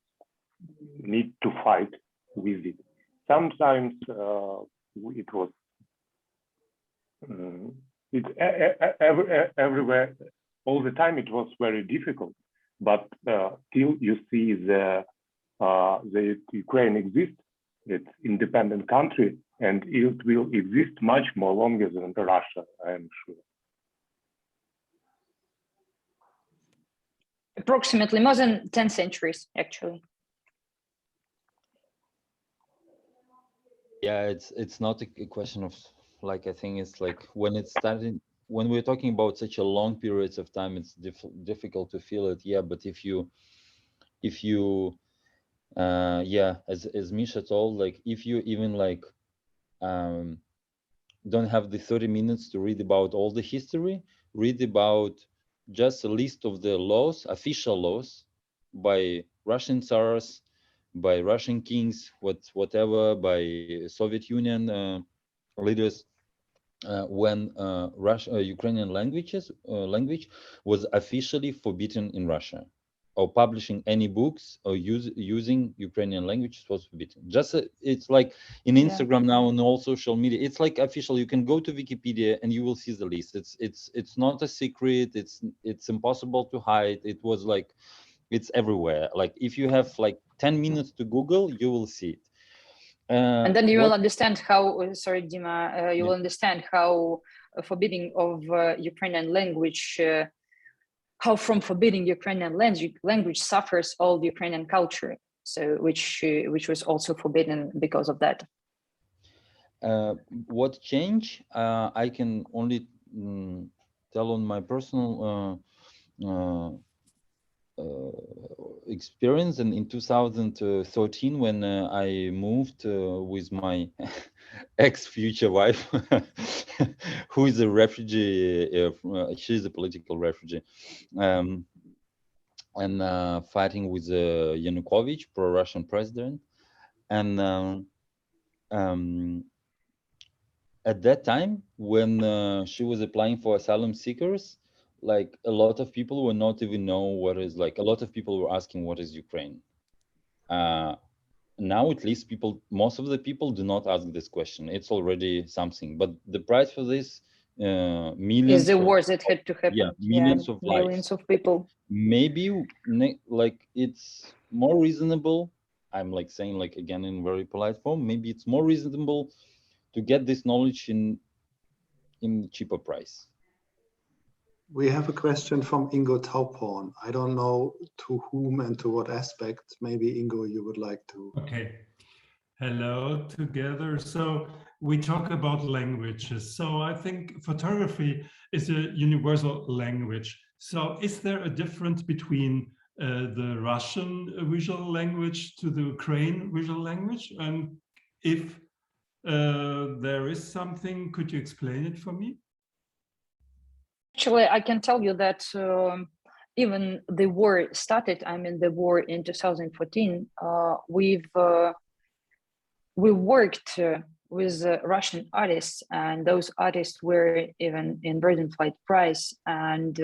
need to fight with it. Sometimes it was everywhere, all the time it was very difficult, but till you see the Ukraine exists, it's independent country, and it will exist much more longer than Russia, I am sure. Approximately more than 10 centuries, actually. Yeah, it's not a question of, like, I think it's like when it's starting, when we're talking about such a long periods of time, it's difficult to feel it. Yeah, but if you yeah, as Misha told, like, if you even like don't have the 30 minutes to read about all the history, read about just a list of the laws, official laws by Russian tsars, by Russian kings, whatever, by Soviet Union leaders, when Ukrainian language was officially forbidden in Russia, or publishing any books or using Ukrainian language was forbidden. Just it's like in Instagram now and all social media, it's like official. You can go to Wikipedia and you will see the list. It's not a secret. It's impossible to hide. It was like, it's everywhere. Like if you have like 10 minutes to Google, you will see it. And then you will understand how, sorry, Dima, you will understand how forbidding of Ukrainian language, how from forbidding Ukrainian language suffers all the Ukrainian culture, so which was also forbidden because of that. What changed? I can only tell on my personal experience, and in 2013 when I moved with my ex-future wife who is a refugee, she's a political refugee, and fighting with Yanukovych, pro-Russian president, and at that time when she was applying for asylum seekers, like a lot of people were not even know what is, like a lot of people were asking what is Ukraine. Now at least most of the people do not ask this question. It's already something, but the price for this millions is the wars that had to happen. Yeah, millions of lives. Millions of people. Maybe like it's more reasonable, I'm like saying, like again in very polite form, maybe it's more reasonable to get this knowledge in cheaper price. We have a question from Ingo Tauporn. I don't know to whom and to what aspect. Maybe Ingo, you would like to. Okay. Hello together. So we talk about languages. So I think photography is a universal language. So is there a difference between the Russian visual language to the Ukrainian visual language? And if there is something, could you explain it for me? Actually, I can tell you that even the war started, I mean, the war in 2014, we worked with Russian artists, and those artists were even in Brodovska Prize. And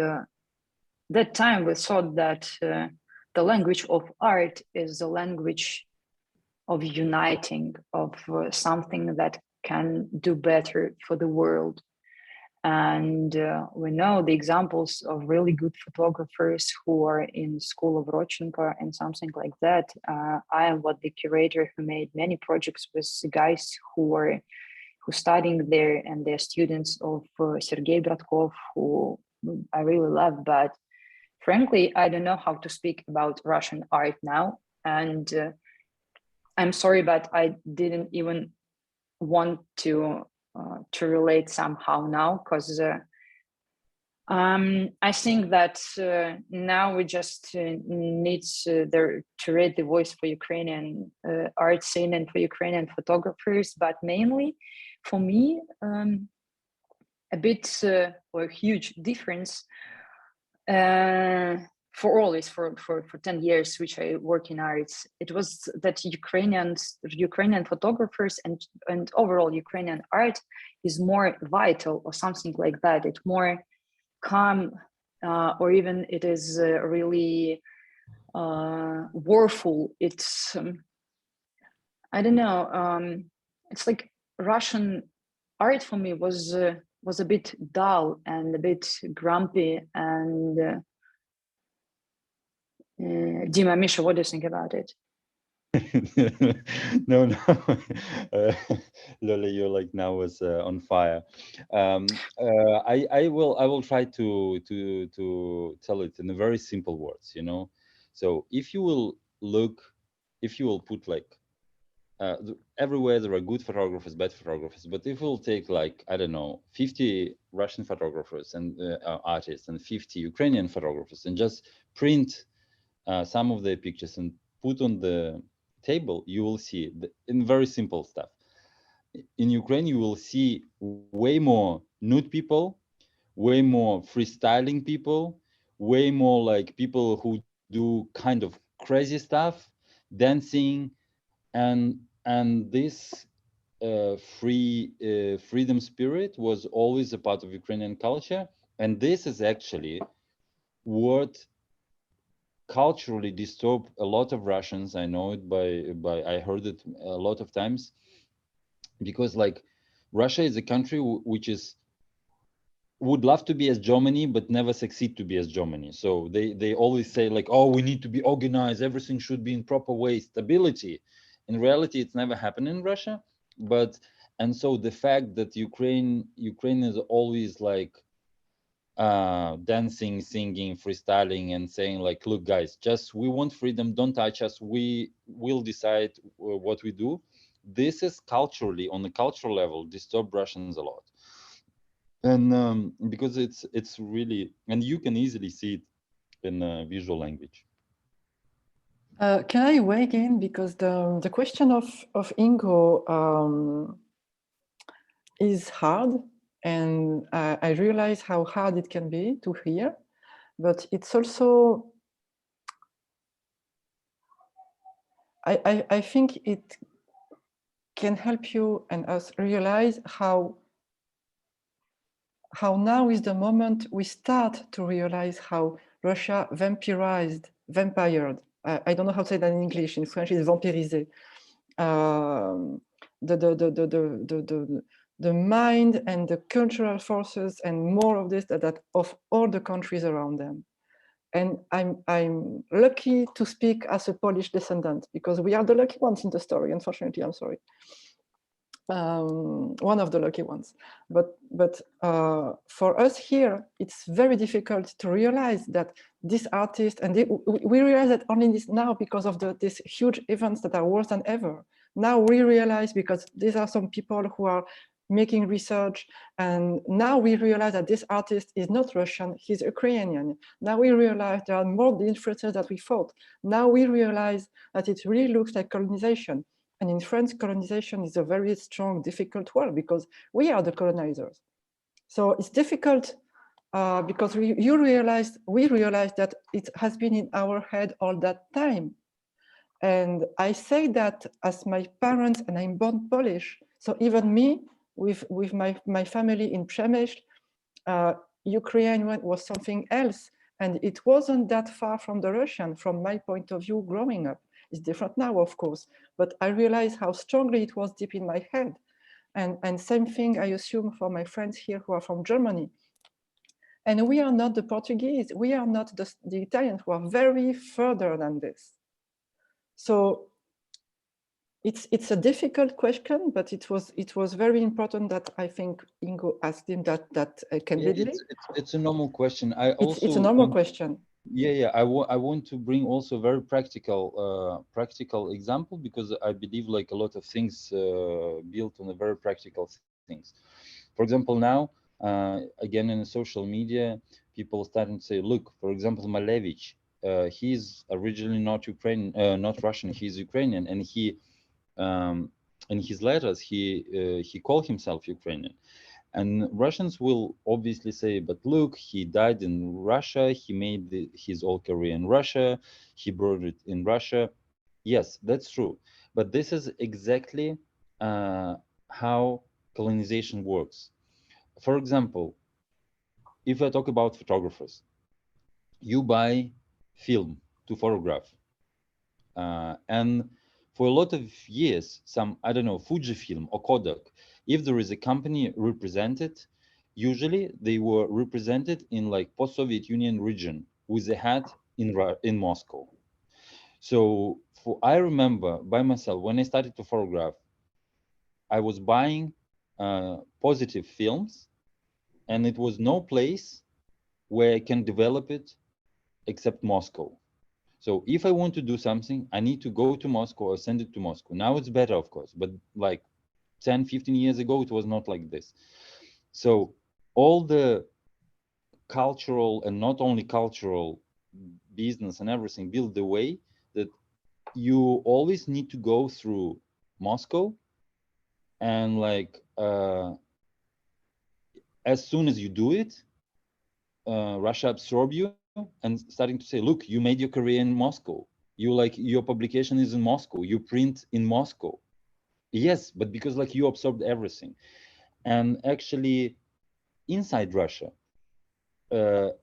that time we thought that the language of art is the language of uniting, of something that can do better for the world. And we know the examples of really good photographers who are in school of Borshchenko and something like that. I am the curator who made many projects with guys who studying there, and they're students of Sergei Bratkov, who I really love. But frankly, I don't know how to speak about Russian art now. And I'm sorry, but I didn't even want to relate somehow now, because I think that now we just need to raise the voice for Ukrainian art scene and for Ukrainian photographers, but mainly for me, a bit or a huge difference for always for 10 years which I work in arts, it was that Ukrainian photographers and overall Ukrainian art is more vital or something like that. It's more calm, or even it is really warful. It's I don't know. It's like Russian art for me was a bit dull and a bit grumpy. And Dima, Misha, what do you think about it? No, Lola, you're like now was on fire. I will try to tell it in very simple words, you know. So if you will put like everywhere there are good photographers, bad photographers, but if we'll take like, I don't know, 50 Russian photographers and artists and 50 Ukrainian photographers and just print some of their pictures and put on the table, you will see in very simple stuff. In Ukraine, you will see way more nude people, way more freestyling people, way more like people who do kind of crazy stuff, dancing, and this freedom spirit was always a part of Ukrainian culture, and this is actually what culturally disturbed a lot of Russians. I know it by I heard it a lot of times, because like Russia is a country which would love to be as Germany but never succeed to be as Germany. So they always say like, oh, we need to be organized, everything should be in proper way, stability. In reality, it's never happened in Russia. And so the fact that Ukraine is always like dancing, singing, freestyling, and saying like, look guys, just we want freedom, don't touch us, we will decide what we do. This is culturally, on the cultural level, disturbed Russians a lot. And because it's really, and you can easily see it in visual language. Can I weigh in, because the question of Ingo is hard, and I realize how hard it can be to hear, but it's also, I think it can help you and us realize how now is the moment we start to realize how Russia vampired. I don't know how to say that in English. In French, it's vampirisé. The mind and the cultural forces and more of this that of all the countries around them. And I'm lucky to speak as a Polish descendant, because we are the lucky ones in the story. Unfortunately, I'm sorry. One of the lucky ones, but for us here, it's very difficult to realize that this artist, and we realize that only this now because of these huge events that are worse than ever. Now we realize, because these are some people who are making research, and now we realize that this artist is not Russian, he's Ukrainian. Now we realize there are more influences that we thought. Now we realize that it really looks like colonization. And in France, colonization is a very strong, difficult word, because we are the colonizers. So it's difficult because we realize that it has been in our head all that time. And I say that as my parents, and I'm born Polish. So even me, with my family in Przemyśl, Ukraine was something else. And it wasn't that far from the Russian, from my point of view growing up. It's different now, of course, but I realized how strongly it was deep in my head. And same thing, I assume, for my friends here who are from Germany. And we are not the Portuguese, we are not the Italians, who are very further than this. So it's a difficult question, but it was very important that I think Ingo asked him that candidly. It's a normal question. It's a normal question. Yeah. I want to bring also a very practical example, because I believe like a lot of things built on a very practical things. For example, now again in social media, people starting to say, look, for example, Malevich, he's originally not Ukrainian, not Russian, he's Ukrainian, and he in his letters he called himself Ukrainian. And Russians will obviously say, but look, he died in Russia, he made his whole career in Russia, he brought it in Russia. Yes, that's true. But this is exactly how colonization works. For example, if I talk about photographers, you buy film to photograph. And for a lot of years, some, I don't know, Fujifilm or Kodak, if there is a company represented, usually they were represented in like post-Soviet Union region with a hat in Moscow. So I remember by myself, when I started to photograph, I was buying positive films, and it was no place where I can develop it except Moscow. So if I want to do something, I need to go to Moscow or send it to Moscow. Now it's better, of course, but like 10, 15 years ago, it was not like this. So all the cultural and not only cultural business and everything built the way that you always need to go through Moscow, and like as soon as you do it, Russia absorb you and starting to say, look, you made your career in Moscow. You like your publication is in Moscow. You print in Moscow. Yes, but because like you absorbed everything. And actually inside Russia,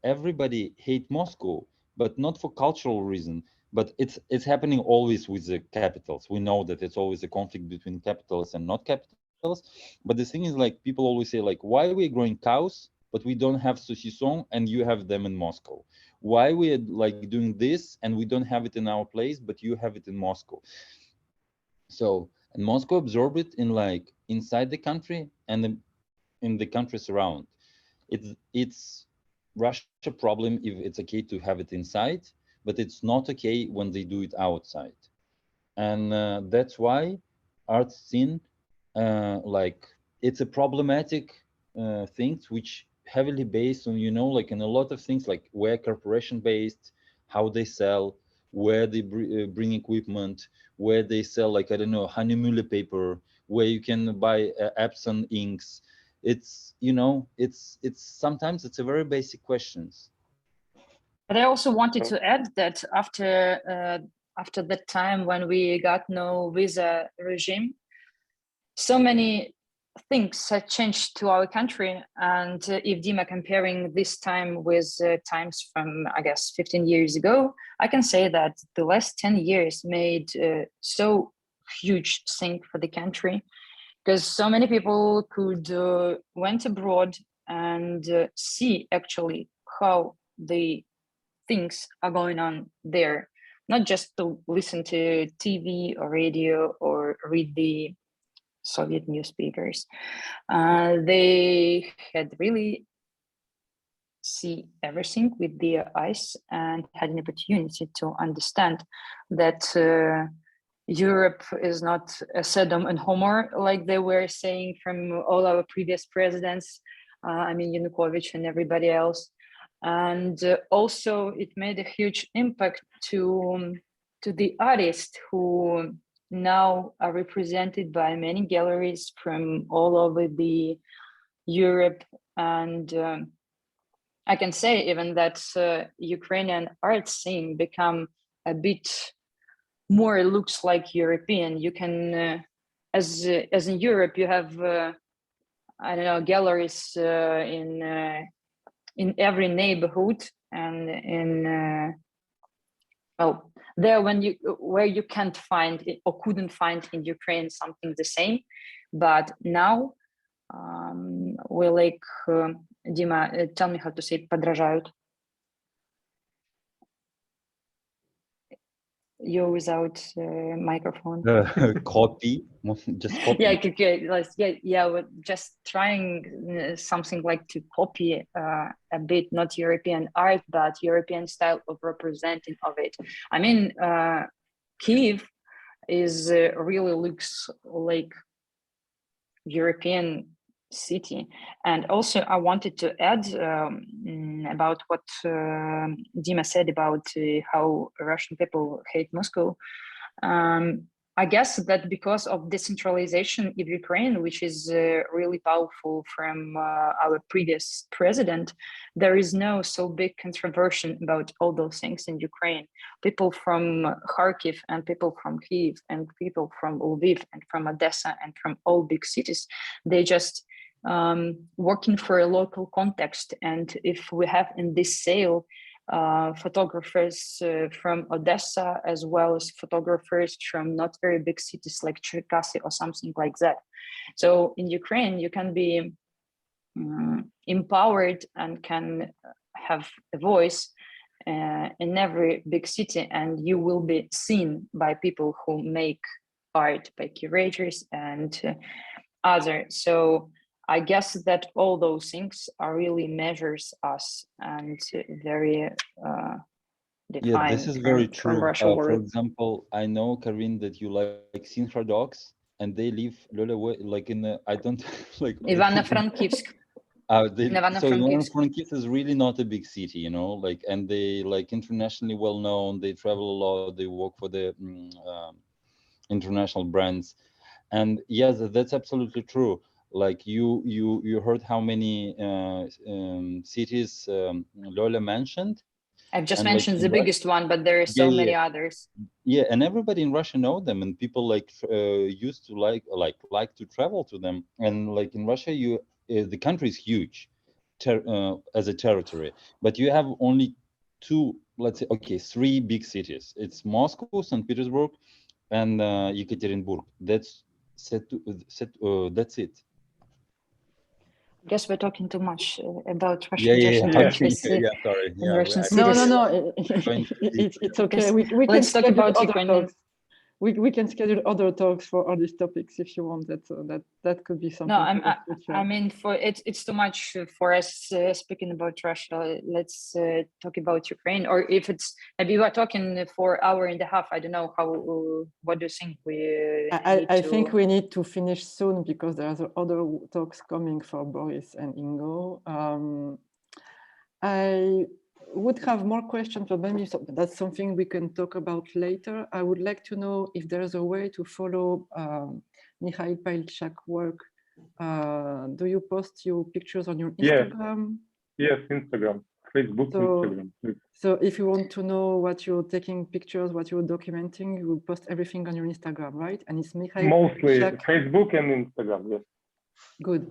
everybody hate Moscow, but not for cultural reason. But it's happening always with the capitals. We know that it's always a conflict between capitals and not capitals. But the thing is, like, people always say, like, why are we growing cows, but we don't have saucisson and you have them in Moscow? Why we are like doing this and we don't have it in our place, but you have it in Moscow? So, and Moscow absorbed it in like inside the country and in the countries around. It's Russia problem if it's okay to have it inside, but it's not okay when they do it outside. And that's why art scene, like, it's a problematic things which heavily based on, you know, like in a lot of things, like where corporation based, how they sell, where they bring equipment, where they sell, like, I don't know, Hahnemühle paper, where you can buy Epson inks. It's, you know, it's sometimes it's a very basic questions. But I also wanted to add that after that time when we got no visa regime, so many things had changed to our country. And if Dima comparing this time with times from, I guess, 15 years ago, I can say that the last 10 years made so huge thing for the country, because so many people could went abroad and see actually how the things are going on there, not just to listen to TV or radio or read the Soviet newspapers. They had really see everything with their eyes and had an opportunity to understand that Europe is not a Sodom and Gomorrah, like they were saying from all our previous presidents, I mean, Yanukovych and everybody else. And also it made a huge impact to the artists who now are represented by many galleries from all over the Europe. And I can say even that Ukrainian art scene become a bit more looks like European. You can, as in Europe, you have, I don't know, galleries in every neighborhood, and in well, there where you can't find it or couldn't find in Ukraine something the same, but now we're like, Dima, tell me how to say подражают. You're without microphone. Copy, just copy. Yeah, we're just trying something like to copy a bit, not European art, but European style of representing of it. I mean, Kiev is really looks like European city. And also I wanted to add about what Dima said about how Russian people hate Moscow. I guess that because of decentralization in Ukraine, which is really powerful from our previous president, there is no so big controversy about all those things in Ukraine. People from Kharkiv and people from Kyiv and people from Lviv and from Odessa and from all big cities, they just working for a local context. And if we have in this sale photographers from Odessa, as well as photographers from not very big cities like Cherkasy or something like that. So in Ukraine, you can be empowered and can have a voice in every big city, and you will be seen by people who make art, by curators and others. So I guess that all those things are really measures us and very define. Yeah, this is very from true. Russia For world. example, I know, Karin, that you like Sinhra dogs, and they live like in the, I don't like Ivano-Frankivsk. So Ivano-Frankivsk. Ivano-Frankivsk is really not a big city, you know, like, and they like internationally well known. They travel a lot. They work for the international brands, and yes, that's absolutely true. Like you heard how many cities Lola mentioned. I've just and mentioned like the biggest one, but there are so many others. Yeah, and everybody in Russia know them, and people like used to like to travel to them. And like in Russia, the country is huge as a territory, but you have only three big cities. It's Moscow, St. Petersburg, and Yekaterinburg. That's it. I guess we're talking too much about Yeah, Russian countries. sorry. And Russian No, cities. it's okay. We can Let's talk about other Ukrainian. talks. We can schedule other talks for all these topics if you want. That could be something. No, I mean, for it's too much for us speaking about Russia. Let's talk about Ukraine, or if it's maybe we're talking for an hour and a half. I don't know how. What do you think we? I think we need to finish soon because there are other talks coming for Boris and Ingo. I would have more questions, but maybe that's something we can talk about later. I would like to know if there's a way to follow Mikhail Palinchak's work. Do you post your pictures on your Instagram? Yes, Instagram, Facebook, Instagram. So if you want to know what you're taking pictures, what you're documenting, you will post everything on your Instagram, right? And it's Mikhail Mostly Palinchak. Facebook and Instagram, yes. Good.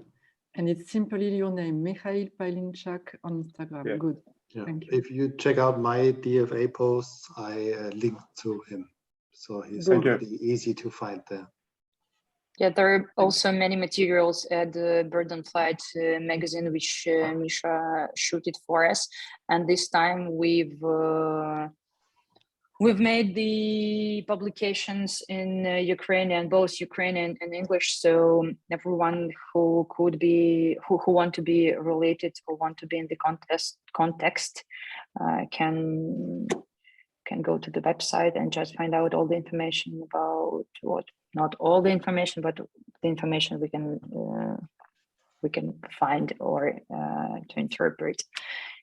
And it's simply your name, Mikhail Palinchak on Instagram. Yeah. Good. Yeah. Thank you. If you check out my DFA posts, I link to him. So he's already easy to find there. Yeah, there are also many materials at the Bordun Flight magazine, which Misha shooted for us. And this time we've made the publications in Ukrainian, both Ukrainian and English. So everyone who want to be related or want to be in the context can go to the website and just find out all the information about not all the information, but the information we can find or to interpret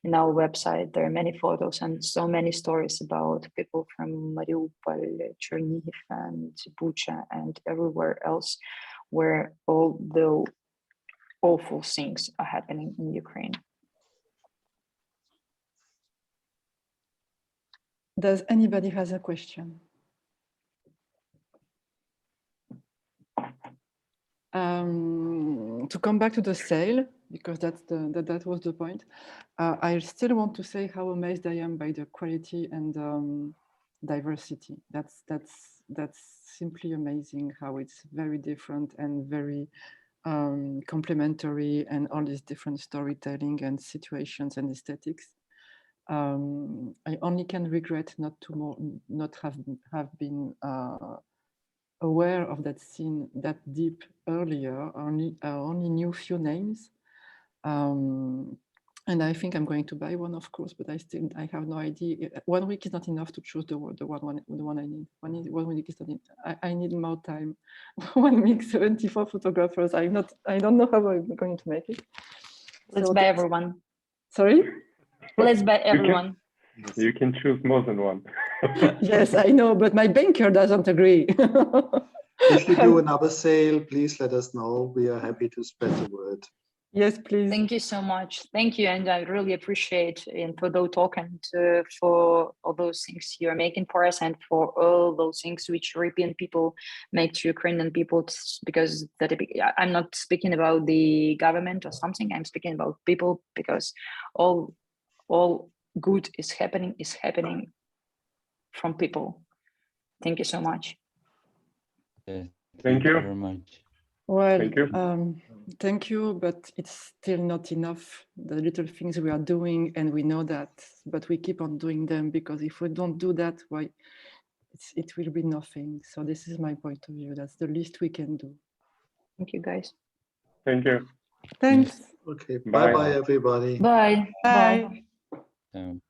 in our website. There are many photos and so many stories about people from Mariupol, Chernihiv, and Bucha, and everywhere else where all the awful things are happening in Ukraine. Does anybody has a question? To come back to the sale, because that was the point. I still want to say how amazed I am by the quality and diversity. That's simply amazing how it's very different and very complementary, and all these different storytelling and situations and aesthetics. I only can regret not have been aware of that scene that deep earlier. I only knew few names. And I think I'm going to buy one, of course, but I have no idea. 1 week is not enough to choose the one I need. 1 week is not enough. I need more time. 1 week, 74 photographers. I don't know how I'm going to make it. Let's buy everyone. Sorry? Let's buy everyone. You can choose more than one. Yes, I know, but my banker doesn't agree. If you do another sale, please let us know. We are happy to spread the word. Yes, please. Thank you so much. Thank you. And I really appreciate in Photo Talk and for all those things you are making for us and for all those things which European people make to Ukrainian people, because I'm not speaking about the government or something. I'm speaking about people, because all good is happening from people. Thank you so much. Okay, Thank you very much. Well, Thank you. Thank you, but it's still not enough. The little things we are doing, and we know that, but we keep on doing them, because if we don't do that, why? It will be nothing. So this is my point of view. That's the least we can do. Thank you, guys. Thank you. Thanks. Okay, Bye. bye-bye, everybody. Bye. Bye. Bye.